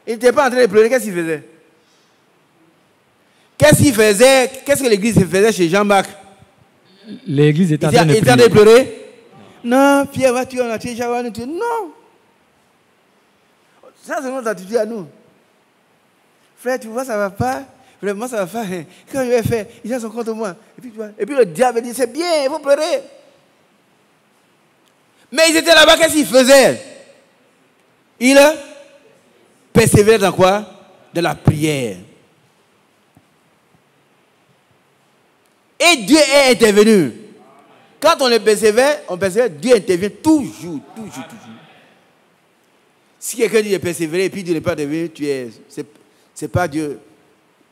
il n'était pas en train de pleurer. Qu'est-ce qu'il faisait? Qu'est-ce que l'église faisait chez Jean-Marc? L'église était en train de pleurer. Non, Pierre va tuer, on a tué Jacques, on va tuer. Non. Ça, c'est notre attitude à nous. Frère, tu vois, ça ne va pas. Vraiment, ça va pas. Quand je vais faire, ils sont contre moi. Et puis le diable dit, c'est bien, il faut pleurer. Mais ils étaient là-bas, qu'est-ce qu'ils faisaient? Ils persévéraient dans quoi? De la prière. Et Dieu est intervenu. Quand on les persévère, Dieu intervient toujours. Si quelqu'un dit de persévérer et puis Dieu n'est pas intervenu, c'est pas Dieu.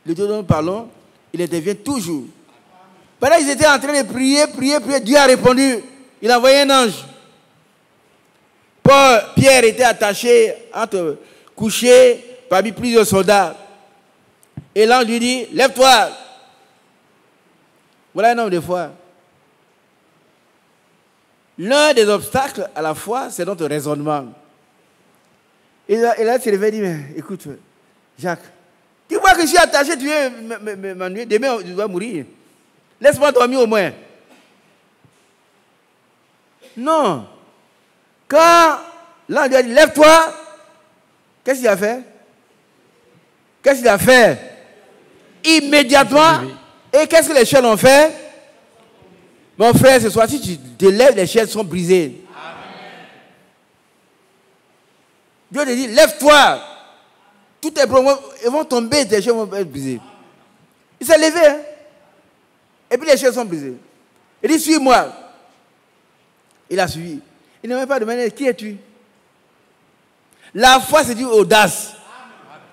Le Dieu dont nous parlons, il intervient toujours. Pendant qu'ils étaient en train de prier, Dieu a répondu. Il a envoyé un ange. Pierre était attaché, couché parmi plusieurs soldats. Et l'ange lui dit, lève-toi. Voilà un homme de foi. L'un des obstacles à la foi, c'est notre raisonnement. Et là, il s'est levé et dit, mais écoute, Jacques, tu vois que je suis attaché, tu viens m'ennuyer, demain tu dois mourir. Laisse-moi dormir au moins. Non. Quand l'ange lui a dit, lève-toi, qu'est-ce qu'il a fait? Immédiatement. Et qu'est-ce que les chaînes ont fait? Mon frère, ce soir, si tu te lèves, les chaînes sont brisées. Dieu te dit, lève-toi. Tous tes problèmes vont tomber, tes chaînes vont être brisées. Il s'est levé. Hein? Et puis les chaînes sont brisées. Il dit, suis-moi. Il a suivi. Il n'a même pas demandé, qui es-tu? La foi, c'est une audace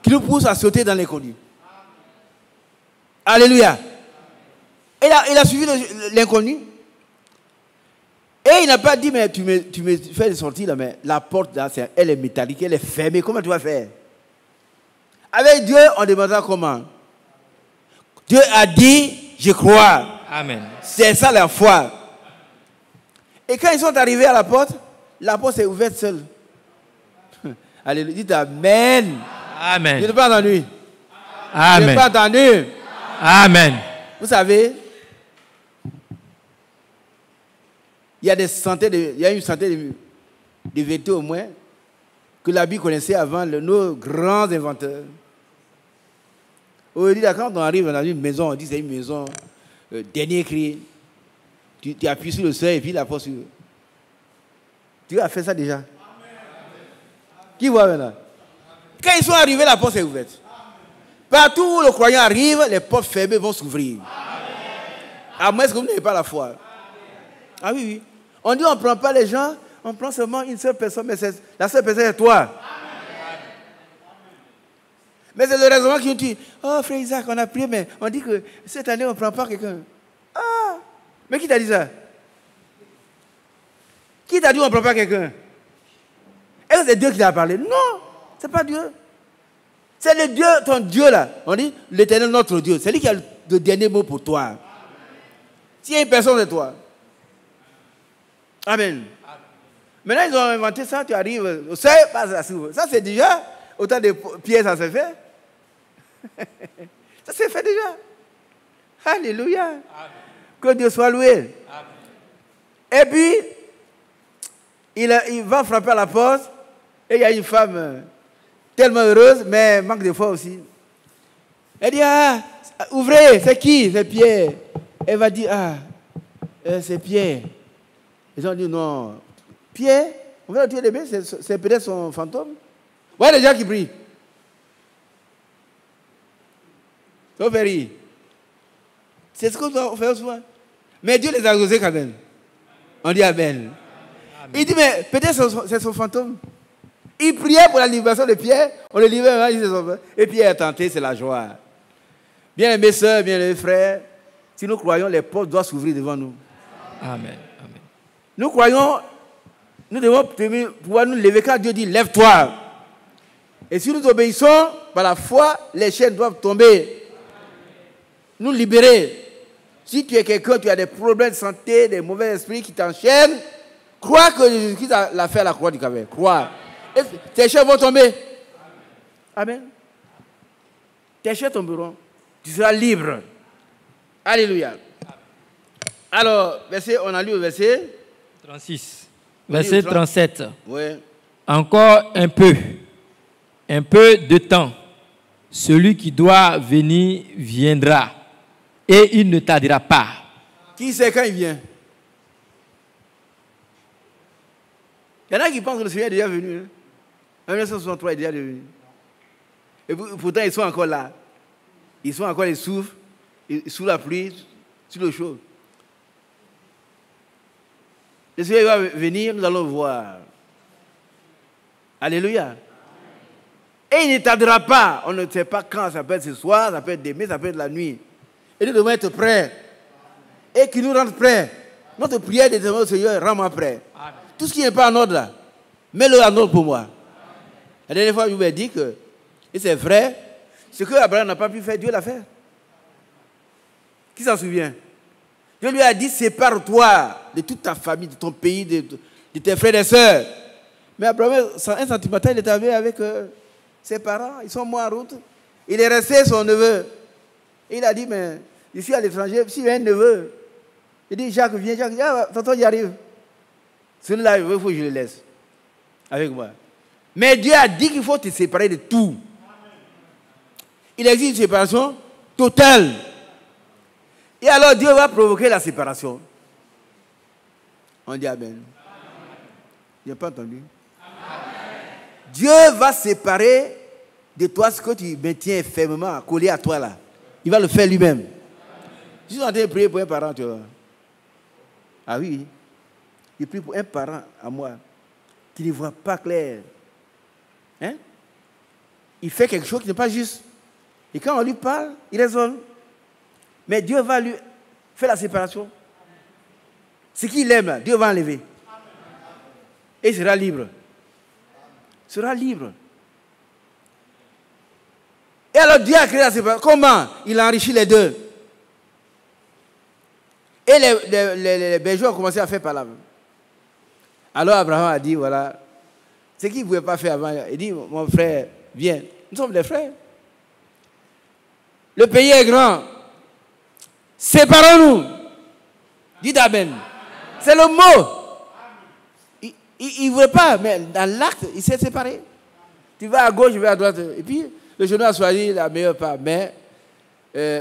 qui nous pousse à sauter dans l'inconnu. Alléluia. Il a suivi l'inconnu. Et il n'a pas dit, mais tu me fais sortir là, mais la porte, là, elle est métallique, elle est fermée. Comment tu vas faire? Avec Dieu, on demandera comment. Dieu a dit, je crois. Amen. C'est ça la foi. Et quand ils sont arrivés à la porte, la porte s'est ouverte seule. Alléluia. Dites Amen. Amen. Je n'ai pas entendu. Je Amen. n'ai pas entendu. Amen. Vous savez, il y a une centaine de vérités au moins que la Bible connaissait avant nos grands inventeurs. Aujourd'hui, quand on arrive dans une maison, on dit c'est une maison, dernier cri. Tu appuies sur le seuil et puis la porte s'ouvre. Tu as fait ça déjà? Amen. Qui voit maintenant? Quand ils sont arrivés, la porte est ouverte. Partout où le croyant arrive, les portes fermées vont s'ouvrir. À moins que vous n'ayez pas la foi. Ah oui, oui. On dit on ne prend pas les gens, on prend seulement une seule personne, mais la seule personne est toi. Amen. Mais c'est le raisonnement qui nous dit, oh frère Isaac, on a prié, mais on dit que cette année on ne prend pas quelqu'un. Ah, mais qui t'a dit ça? Qui t'a dit on ne prend pas quelqu'un? Est-ce que c'est Dieu qui t'a parlé? Non, ce n'est pas Dieu. C'est le Dieu, ton Dieu là. On dit l'Éternel notre Dieu. C'est lui qui a le dernier mot pour toi. S'il y a une personne, c'est toi. Amen. Maintenant, ils ont inventé ça, tu arrives au seuil, ça s'ouvre. Ça, c'est déjà, autant de pierres, ça s'est fait. Ça s'est fait déjà. Alléluia. Amen. Que Dieu soit loué. Amen. Et puis, il va frapper à la porte, et il y a une femme tellement heureuse, mais manque de foi aussi. Elle dit, ah, ouvrez, c'est qui? C'est Pierre. Elle va dire, ah, c'est Pierre. Ils ont dit, non, Pierre, on va le tuer les bébés, c'est peut-être son fantôme. Ouais, les gens qui prient. Ça fait rire. C'est ce qu'on doit faire souvent. Mais Dieu les a exaucés quand même. On dit Amen. Amen. Il dit, mais peut-être c'est son fantôme. Il priait pour la libération de Pierre, on le libère, et Pierre est tenté, c'est la joie. Bien aimés sœurs, bien aimés frères, si nous croyons, les portes doivent s'ouvrir devant nous. Amen. Amen. Nous croyons, nous devons pouvoir nous lever quand Dieu dit lève-toi. Et si nous obéissons par la foi, les chaînes doivent tomber. Nous libérer. Si tu es quelqu'un, tu as des problèmes de santé, des mauvais esprits qui t'enchaînent, crois que Jésus-Christ l'a fait à la croix du Calvaire. Crois. Et tes chaînes vont tomber. Amen. Tes chaînes tomberont. Tu seras libre. Alléluia. Alors, on a lu le verset 36. Verset 37. Oui. Encore un peu de temps. Celui qui doit venir viendra et il ne tardera pas. Qui sait quand il vient? Il y en a qui pensent que le Seigneur est déjà venu. Hein? En 1963, il est déjà venu. Et pourtant, ils sont encore là. Ils sont encore les souffles, sous la pluie, sous le chaud. Le Seigneur va venir, nous allons voir. Alléluia. Et il ne tardera pas. On ne sait pas quand, ça peut être ce soir, ça peut être demain, ça peut être la nuit. Et nous devons être prêts. Et qu'il nous rende prêts. Notre prière de demander au Seigneur, rends-moi prêt. Amen. Tout ce qui n'est pas en ordre là, mets-le en ordre pour moi. Amen. La dernière fois, je vous ai dit que, et c'est vrai, ce que Abraham n'a pas pu faire, Dieu l'a fait. Qui s'en souvient? Dieu lui a dit, sépare-toi de toute ta famille, de ton pays, de tes frères et sœurs. Mais Abraham, un sentimental, il est arrivé avec ses parents, ils sont morts en route. Il est resté son neveu. Et il a dit, mais je suis à l'étranger, si j'ai un neveu, il dit, Jacques, viens, Jacques, ah, tonton, j'y arrive. Celui-là, il faut que je le laisse avec moi. Mais Dieu a dit qu'il faut te séparer de tout. Il existe une séparation totale. Et alors Dieu va provoquer la séparation. On dit Amen. Je n'ai pas entendu. Amen. Dieu va séparer de toi ce que tu maintiens fermement collé à toi là. Il va le faire lui-même. Je suis en train de prier pour un parent, tu vois. Ah oui. Je prie pour un parent à moi qui ne voit pas clair. Hein? Il fait quelque chose qui n'est pas juste. Et quand on lui parle, il raisonne. Mais Dieu va lui faire la séparation. Ce qu'il aime, là, Dieu va enlever. Et il sera libre. Il sera libre. Et alors Dieu a créé la séparation. Comment? Il a enrichi les deux. Et les bergers ont commencé à faire par là. Alors Abraham a dit, voilà, ce qu'il ne pouvait pas faire avant, il dit, mon frère, viens, nous sommes des frères. Le pays est grand. Séparons-nous. Dites Amen. C'est le mot. Il ne voulait pas, mais dans l'acte, il s'est séparé. Tu vas à gauche, je vais à droite. Et puis, le genou a choisi la meilleure part. Mais,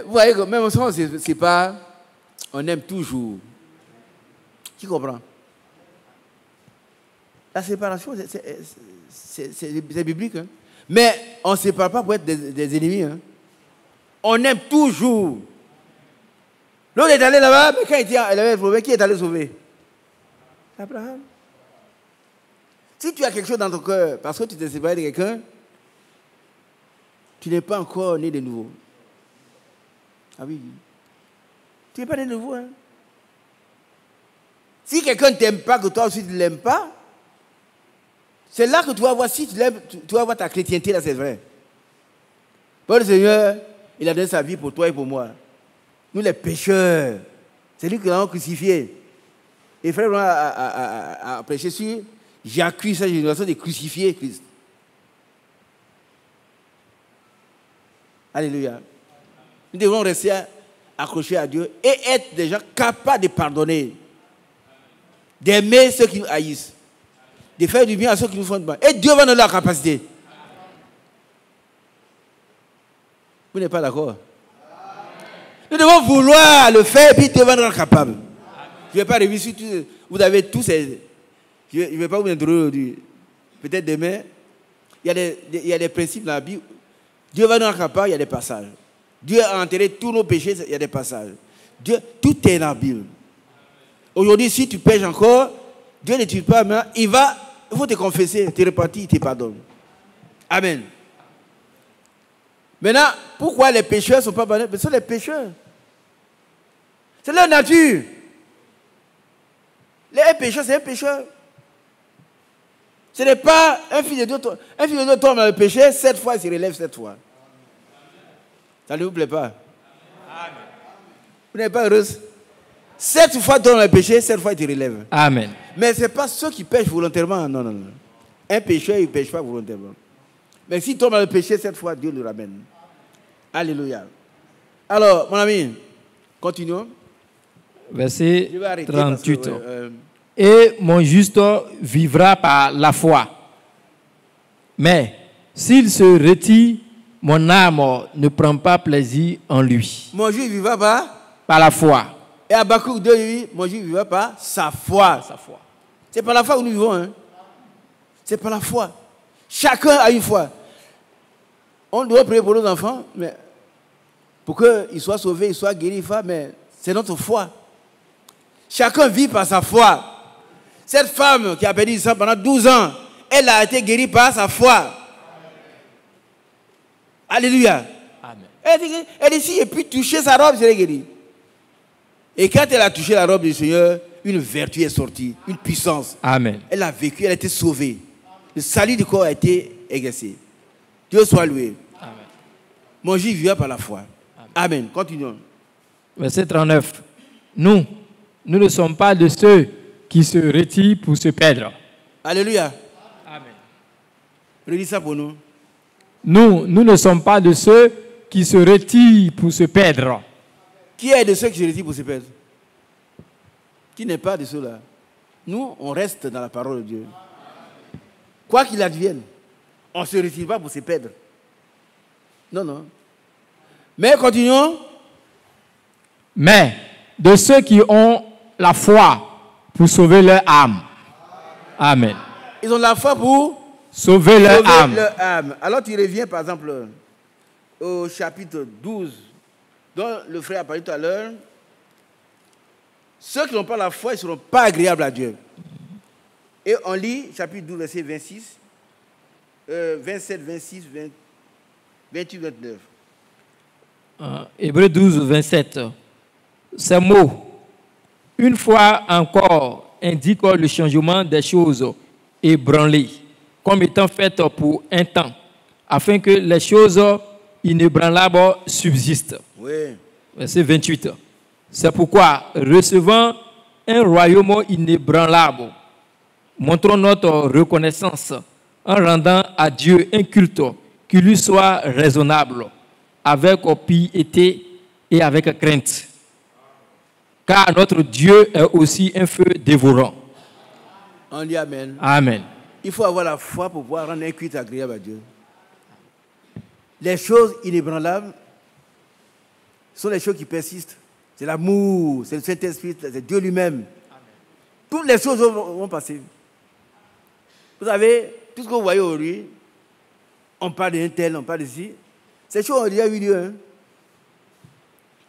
vous voyez que même si on se sépare, on aime toujours. Tu comprends? La séparation, c'est biblique. Hein? Mais on ne se sépare pas pour être des ennemis. Hein? On aime toujours. L'autre est allé là-bas, mais quand il avait trouvé, qui est allé sauver? Abraham. Si tu as quelque chose dans ton cœur, parce que tu t'es séparé de quelqu'un, tu n'es pas encore né de nouveau. Ah oui. Tu n'es pas né de nouveau. Hein? Si quelqu'un ne t'aime pas, que toi aussi tu ne l'aimes pas, c'est là que tu vas voir, si tu l'aimes, tu vas voir ta chrétienté, là c'est vrai. Pour le Seigneur, il a donné sa vie pour toi et pour moi. Nous les pécheurs, c'est lui qui l'a crucifié. Et frère a prêché sur, j'accuse cette génération de crucifier Christ. Alléluia. Nous devons rester accrochés à Dieu et être des gens capables de pardonner, d'aimer ceux qui nous haïssent, de faire du bien à ceux qui nous font du mal. Et Dieu va nous donner la capacité. Vous n'êtes pas d'accord? Nous devons vouloir le faire et puis Dieu va nous rendre capable. Je ne vais pas réussir tout. Vous avez tous ces. Je ne vais pas vous introduire aujourd'hui. Peut-être demain. Il y a des principes dans la Bible. Dieu va nous rendre capable, il y a des passages. Dieu a enterré tous nos péchés, il y a des passages. Dieu, tout est dans la Bible. Aujourd'hui, si tu pêches encore, Dieu ne tue pas, mais il faut te confesser, te repentir, il te pardonne. Amen. Maintenant, pourquoi les pécheurs ne sont pas pardonnés? Parce que ce sont les pécheurs. C'est leur nature. Les pécheurs, c'est un pécheur. Ce n'est pas un fils de Dieu. Un fils de Dieu tombe dans le péché, 7 fois, il se relève 7 fois. Ça ne vous plaît pas? Amen. Vous n'êtes pas heureuse? 7 fois tombe dans le péché, 7 fois, il te relève. Amen. Mais ce n'est pas ceux qui pêchent volontairement. Non, non, non. Un pécheur, il ne pêche pas volontairement. Mais s'il tombe dans le péché, 7 fois, Dieu le ramène. Alléluia. Alors, mon ami, continuons. Verset 38. Et mon juste vivra par la foi. Mais s'il se retire, mon âme ne prend pas plaisir en lui. Mon juste vivra par la foi. Et Habakkuk 2 dit, mon juste vivra par sa foi. C'est par la foi que nous vivons. Hein? C'est par la foi. Chacun a une foi. On doit prier pour nos enfants, mais pour qu'ils soient sauvés, ils soient guéris, mais c'est notre foi. Chacun vit par sa foi. Cette femme qui a perdu ça pendant 12 ans, elle a été guérie par sa foi. Alléluia. Amen. Elle dit, si j'ai pu toucher sa robe, je serai guérie. Et quand elle a touché la robe du Seigneur, une vertu est sortie, une puissance. Amen. Elle a vécu, elle a été sauvée. Le salut du corps a été exercé. Dieu soit loué. Amen. Mon Dieu vivra par la foi. Amen. Continuons. Verset 39. Nous ne sommes pas de ceux qui se retirent pour se perdre. Alléluia. Amen. Redis ça pour nous. Nous ne sommes pas de ceux qui se retirent pour se perdre. Qui est de ceux qui se retirent pour se perdre? Qui n'est pas de ceux-là? Nous, on reste dans la parole de Dieu. Quoi qu'il advienne, on ne se retire pas pour se perdre. Non, non. Mais continuons. Mais de ceux qui ont la foi pour sauver leur âme. Amen. Ils ont la foi pour sauver leur âme. Alors tu reviens par exemple au chapitre 12, dont le frère a parlé tout à l'heure. Ceux qui n'ont pas la foi, ils ne seront pas agréables à Dieu. Et on lit chapitre 12, verset 26, 27, 26, 28, 29. Hébreux 12, 27. Ces mots, une fois encore, indiquent le changement des choses ébranlées, comme étant faites pour un temps, afin que les choses inébranlables subsistent. Oui. Verset 28. C'est pourquoi, recevant un royaume inébranlable, Montrons notre reconnaissance en rendant à Dieu un culte qui lui soit raisonnable, avec piété et avec crainte. Car notre Dieu est aussi un feu dévorant. On dit Amen. Amen. Il faut avoir la foi pour pouvoir rendre un culte agréable à Dieu. Les choses inébranlables sont les choses qui persistent. C'est l'amour, c'est le Saint-Esprit, c'est Dieu lui-même. Toutes les choses vont passer. Vous savez, tout ce que vous voyez aujourd'hui, on parle d'un tel, on parle d'ici. Ces choses ont déjà eu lieu. Hein?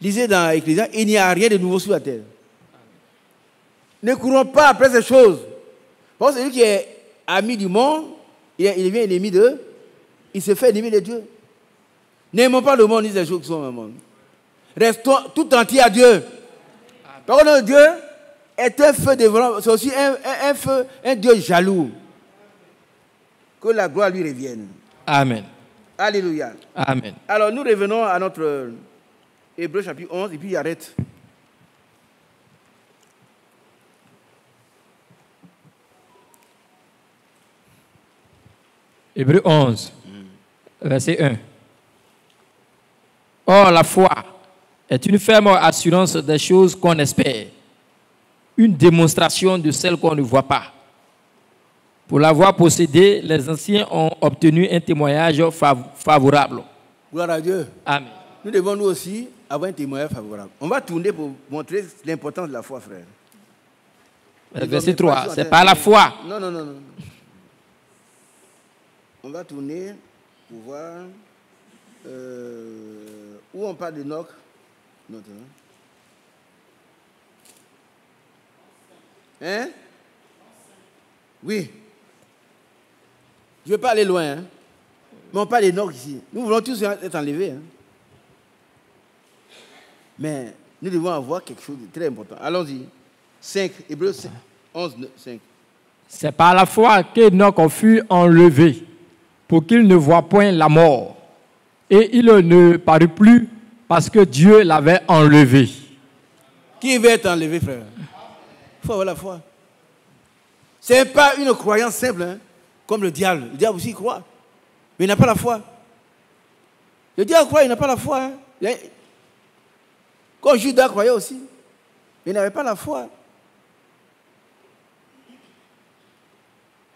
Lisez dans l'Ecclésiaste, il n'y a rien de nouveau sur la terre. Ne courons pas après ces choses. Parce que celui qui est ami du monde, il devient ennemi d'eux, il se fait ennemi de Dieu. N'aimons pas le monde ni les choses qui sont dans le monde. Restons tout entiers à Dieu. Par contre, Dieu est un feu dévorant, c'est aussi un feu, un Dieu jaloux. Que la gloire lui revienne. Amen. Alléluia. Amen. Alors, nous revenons à notre Hébreux chapitre 11, et puis il arrête. Hébreux 11, verset 1. Or, la foi est une ferme assurance des choses qu'on espère, une démonstration de celles qu'on ne voit pas. Pour l'avoir possédée, les anciens ont obtenu un témoignage favorable. Gloire à Dieu. Amen. Nous devons nous aussi avoir un témoignage favorable. On va tourner pour montrer l'importance de la foi, frère. Verset 3, c'est pas la foi. Non, non, non, non. On va tourner pour voir où on parle d'Enoch. Hein? Oui. Je ne vais pas aller loin, hein? Mais on parle d'Enoch ici. Nous voulons tous être enlevés. Hein? Mais nous devons avoir quelque chose de très important. Allons-y. 5, Hébreux 11, 5. C'est par la foi qu'Enoch fut enlevé, pour qu'il ne voie point la mort. Et il ne parut plus parce que Dieu l'avait enlevé. Qui veut être enlevé, frère? Il faut avoir la foi. Ce n'est pas une croyance simple, hein, comme le diable. Le diable aussi croit, mais il n'a pas la foi. Le diable croit, il n'a pas la foi. Hein. Quand Judas croyait aussi, mais il n'avait pas la foi.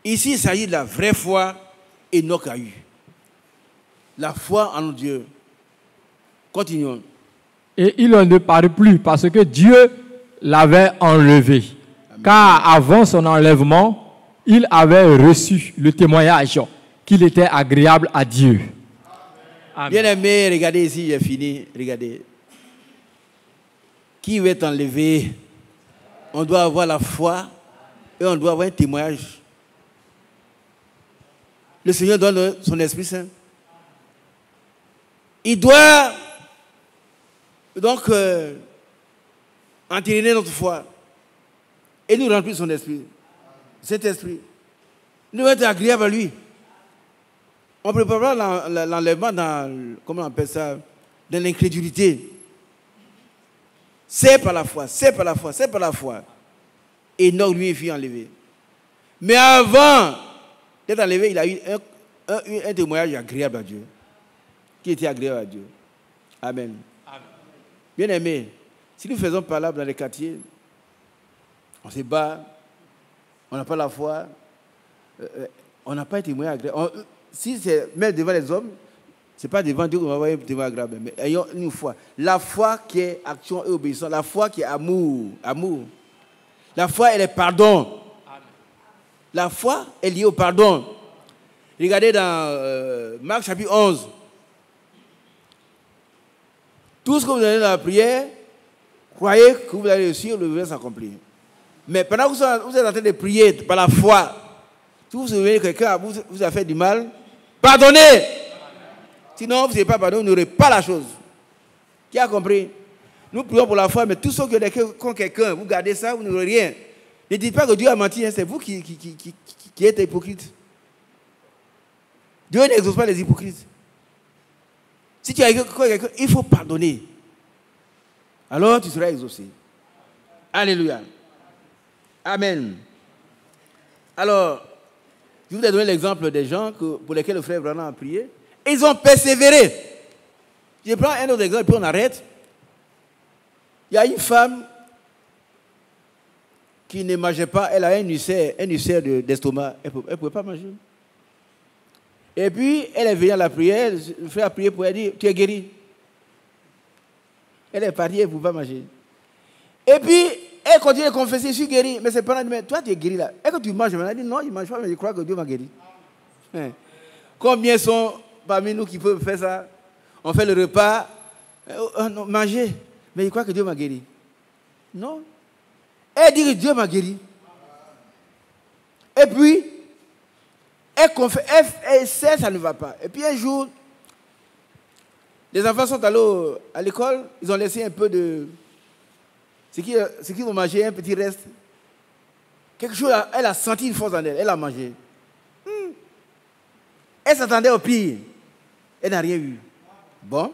Ici, il s'agit de la vraie foi qu'Enoch a eue. La foi en Dieu. Continuons. Et il ne parut plus parce que Dieu l'avait enlevé. Amen. Car avant son enlèvement, il avait reçu le témoignage qu'il était agréable à Dieu. Amen. Bien aimé, regardez ici, j'ai fini. Regardez. Qui veut être enlevé? On doit avoir la foi et on doit avoir un témoignage. Le Seigneur donne son Esprit Saint. Il doit donc entériner notre foi et nous remplir son esprit. Cet esprit. Nous devons être agréables à lui. On ne prépare pas l'enlèvement dans, comment on appelle ça, dans l'incrédulité. C'est par la foi, c'est par la foi, c'est par la foi. Et Enoch, lui, fut enlevé. Mais avant d'être enlevé, il a eu un témoignage agréable à Dieu. Qui était agréable à Dieu. Amen. Amen. Bien aimé, si nous faisons palabre dans les quartiers, on se bat, on n'a pas la foi, on n'a pas un témoin agréable. Si c'est même devant les hommes, ce n'est pas devant Dieu qu'on va avoir un témoin agréable. Mais ayons une foi. La foi qui est action et obéissance. La foi qui est amour. Amour. La foi, elle est pardon. Amen. La foi est liée au pardon. Regardez dans Marc chapitre 11. Tout ce que vous avez dans la prière, croyez que vous allez réussir, le devez s'accomplir. Mais pendant que vous êtes en train de prier par la foi, si vous souvenez que quelqu'un vous a fait du mal, pardonnez. Sinon, vous n'avez pas pardonné, vous n'aurez pas la chose. Qui a compris? Nous prions pour la foi, mais tout ce que quand quelqu'un, vous gardez ça, vous n'aurez rien. Ne dites pas que Dieu a menti, hein, c'est vous qui êtes hypocrite. Dieu n'exauce pas les hypocrites. Si tu as quelqu'un, il faut pardonner. Alors tu seras exaucé. Alléluia. Amen. Alors, je vous ai donné l'exemple des gens pour lesquels le frère Branham a prié. Et ils ont persévéré. Je prends un autre exemple, puis on arrête. Il y a une femme qui ne mangeait pas, elle a un ulcère d'estomac, elle ne pouvait pas manger. Et puis, elle est venue à la prière, le frère a prié pour elle, dire, tu es guérie. Elle est partie, elle ne pouvait pas manger. Et puis, elle continue à confesser, je suis guérie. Mais c'est pas mais toi, tu es guérie là. Est-ce que tu manges maintenant? Elle dit, non, je ne mange pas, mais je crois que Dieu m'a guéri. Combien sont parmi nous qui peuvent faire ça? On fait le repas, non, manger, mais je crois que Dieu m'a guéri. Non. Elle dit que Dieu m'a guéri. Et puis, elle sait que ça ne va pas. Et puis un jour, les enfants sont allés à l'école, ils ont laissé un peu de... Ce qu'ils ont mangé, un petit reste. Quelque chose, elle a senti une force en elle, elle a mangé. Elle s'attendait au pire. Elle n'a rien eu. Bon.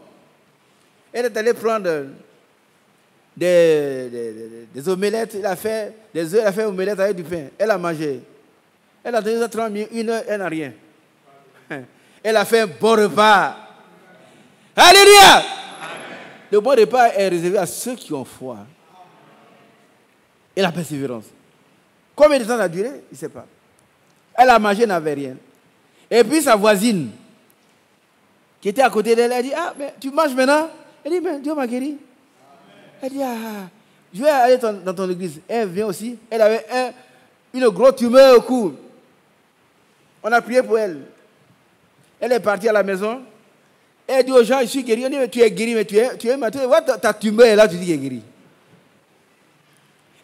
Elle est allée prendre des omelettes, elle a fait des œufs, elle a fait omelettes avec du pain. Elle a mangé. Elle a donné 30 minutes, 1 heure, elle n'a rien. Elle a fait un bon repas. Alléluia! Le bon repas est réservé à ceux qui ont foi. Et la persévérance. Combien de temps ça a duré? Il ne sait pas. Elle a mangé, elle n'avait rien. Et puis sa voisine, qui était à côté d'elle, elle dit, ah, mais tu manges maintenant? Elle dit, mais Dieu m'a guéri. Elle dit, ah, je vais aller dans ton église. Elle vient aussi. Elle avait une grosse tumeur au cou. On a prié pour elle. Elle est partie à la maison. Elle dit aux gens, je suis guéri. On dit, mais tu es guéri, mais tu es maintenant. Ta tumeur est là, tu dis qu'elle est guérie.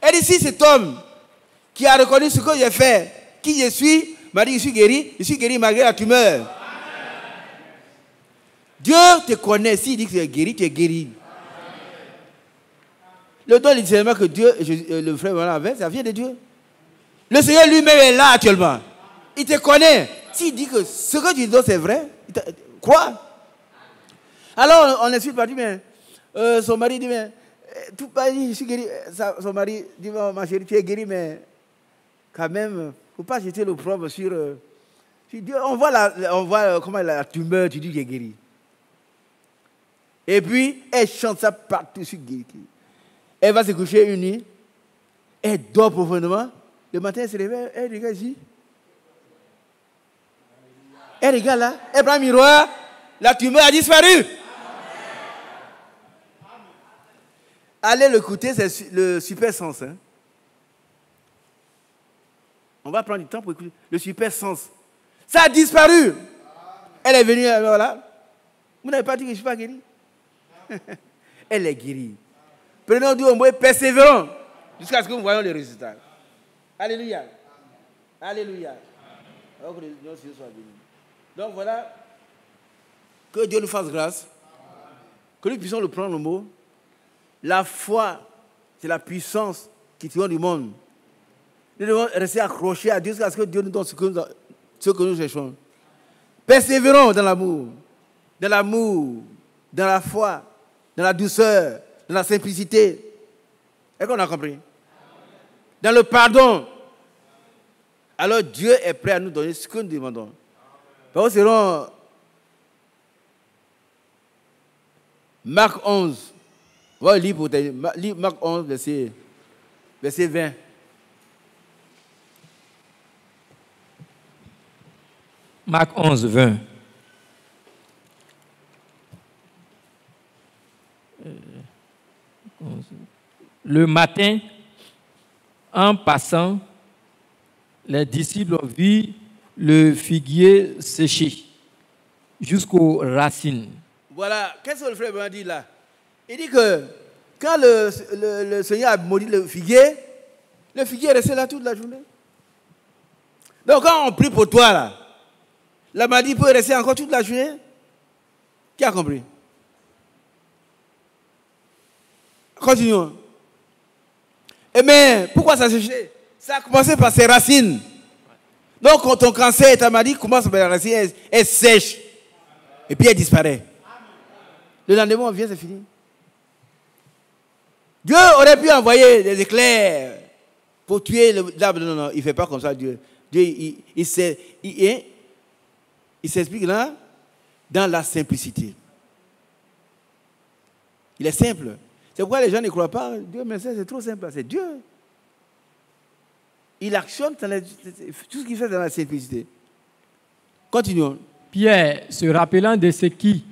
Elle dit, si cet homme qui a reconnu ce que j'ai fait, qui je suis, m'a dit, je suis guéri malgré la tumeur. Amen. Dieu te connaît. S'il dit que tu es guéri, tu es guéri. Amen. Le don du discernement que Dieu, le frère avait, ça vient de Dieu. Le Seigneur lui-même est là actuellement. Il te connaît. S'il dit que ce que tu dis c'est vrai, crois. Alors on est suite parti, mais son mari dit, mais tout pas dit, je suis guéri. Son mari dit, ma chérie, tu es guéri, mais quand même, il ne faut pas jeter le problème sur Dieu. On voit comment la tumeur, tu dis qu'il est guéri. Et puis, elle chante ça partout sur guéri. Elle va se coucher une nuit, elle dort profondément. Le matin, elle se réveille, elle regarde ici. Elle regarde là, elle prend un miroir, la tumeur a disparu. Allez l'écouter, c'est le super sens. Hein. On va prendre du temps pour écouter le super sens. Ça a disparu. Elle est venue, alors là. Vous n'avez pas dit que je ne suis pas guéri. Elle est guérie. Prenons du moins persévérant jusqu'à ce que nous voyons les résultats. Alléluia. Alléluia. Alors que le Seigneur soit béni. Donc voilà. Que Dieu nous fasse grâce. Que nous puissions le prendre le mot. La foi, c'est la puissance qui triomphe du monde. Nous devons rester accrochés à Dieu jusqu'à ce que Dieu nous donne ce que nous cherchons. Persévérons dans l'amour. Dans l'amour, dans la foi, dans la douceur, dans la simplicité. Est-ce qu'on a compris? Dans le pardon. Alors Dieu est prêt à nous donner ce que nous demandons. Par contre, selon Marc 11, on va lire pour Marc 11, verset 20. Marc 11, 20. Le matin, en passant, les disciples ont vu le figuier séché jusqu'aux racines. Voilà, qu'est-ce que le frère m'a dit là? Il dit que quand le Seigneur a maudit le figuier est resté là toute la journée. Donc quand on prie pour toi là, la maladie peut rester encore toute la journée. Qui a compris? Continuons. Eh bien, pourquoi ça s'est séché? Ça a commencé par ses racines. Donc, quand ton cancer et ta maladie commencent par la racine, elle sèche. Et puis elle disparaît. Le lendemain, on vient, c'est fini. Dieu aurait pu envoyer des éclairs pour tuer l'arbre. Non, il ne fait pas comme ça, Dieu. Dieu, il s'explique là dans la simplicité. Il est simple. C'est pourquoi les gens ne croient pas. Dieu, mais c'est trop simple. C'est Dieu. Il actionne tout ce qu'il fait dans la simplicité. Continuons. Pierre, se rappelant de ce qui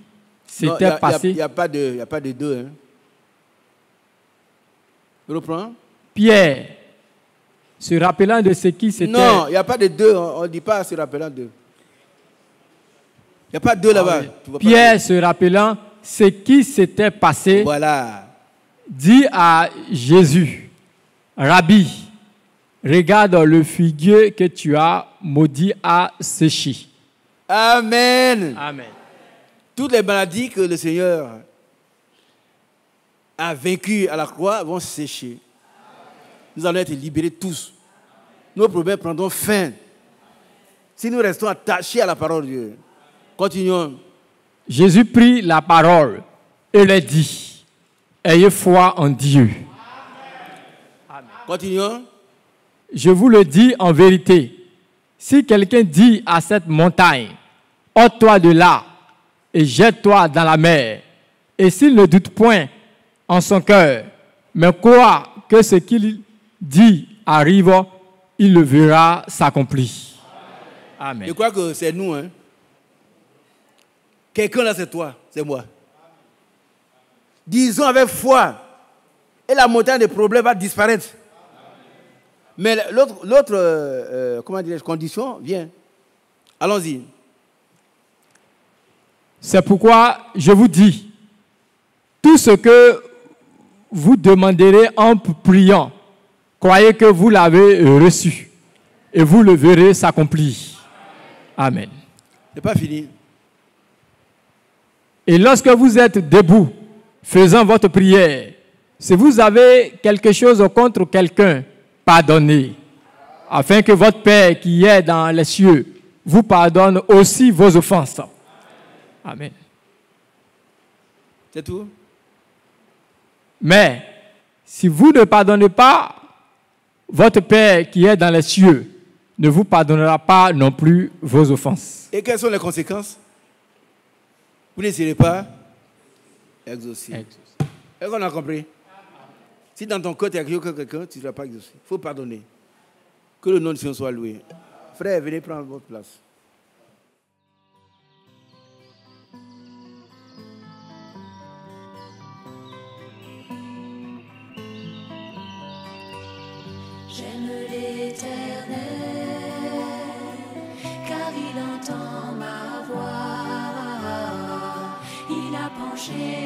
s'était passé. Il n'y a pas de deux. Hein. Je reprends. Pierre, se rappelant de ce qui s'était... Non, il n'y a pas de deux. On ne dit pas se rappelant de. Il n'y a pas de deux là-bas. Oui. Pierre, se rappelant ce qui s'était passé, voilà, dit à Jésus, Rabbi, regarde le figuier que tu as maudit à sécher. Amen. Amen. Toutes les maladies que le Seigneur a vaincues à la croix vont sécher. Nous allons être libérés tous. Nos problèmes prendront fin si nous restons attachés à la parole de Dieu. Continuons. Jésus prit la parole et leur dit, ayez foi en Dieu. Amen. Continuons. Je vous le dis en vérité, si quelqu'un dit à cette montagne, ôte-toi de là et jette-toi dans la mer, et s'il ne doute point en son cœur, mais croit que ce qu'il dit arrive, il le verra s'accomplir. Amen. Je crois que c'est nous. Hein. Quelqu'un là, c'est toi, c'est moi. Disons avec foi, et la montagne des problèmes va disparaître. Mais l'autre condition vient. Allons-y. C'est pourquoi je vous dis, tout ce que vous demanderez en priant, croyez que vous l'avez reçu et vous le verrez s'accomplir. Amen. C'est pas fini. Et lorsque vous êtes debout, faisant votre prière, si vous avez quelque chose contre quelqu'un, pardonnez, afin que votre Père qui est dans les cieux vous pardonne aussi vos offenses. Amen. C'est tout. Mais si vous ne pardonnez pas, votre Père qui est dans les cieux ne vous pardonnera pas non plus vos offenses. Et quelles sont les conséquences? Vous ne serez pas exaucé. Est-ce qu'on a compris? Si dans ton cœur tu as quelqu'un, tu ne seras pas exaucé. Il faut pardonner. Que le nom de Dieu soit loué. Frère, venez prendre votre place. J'aime l'Éternel, car il entend ma voix. Il a penché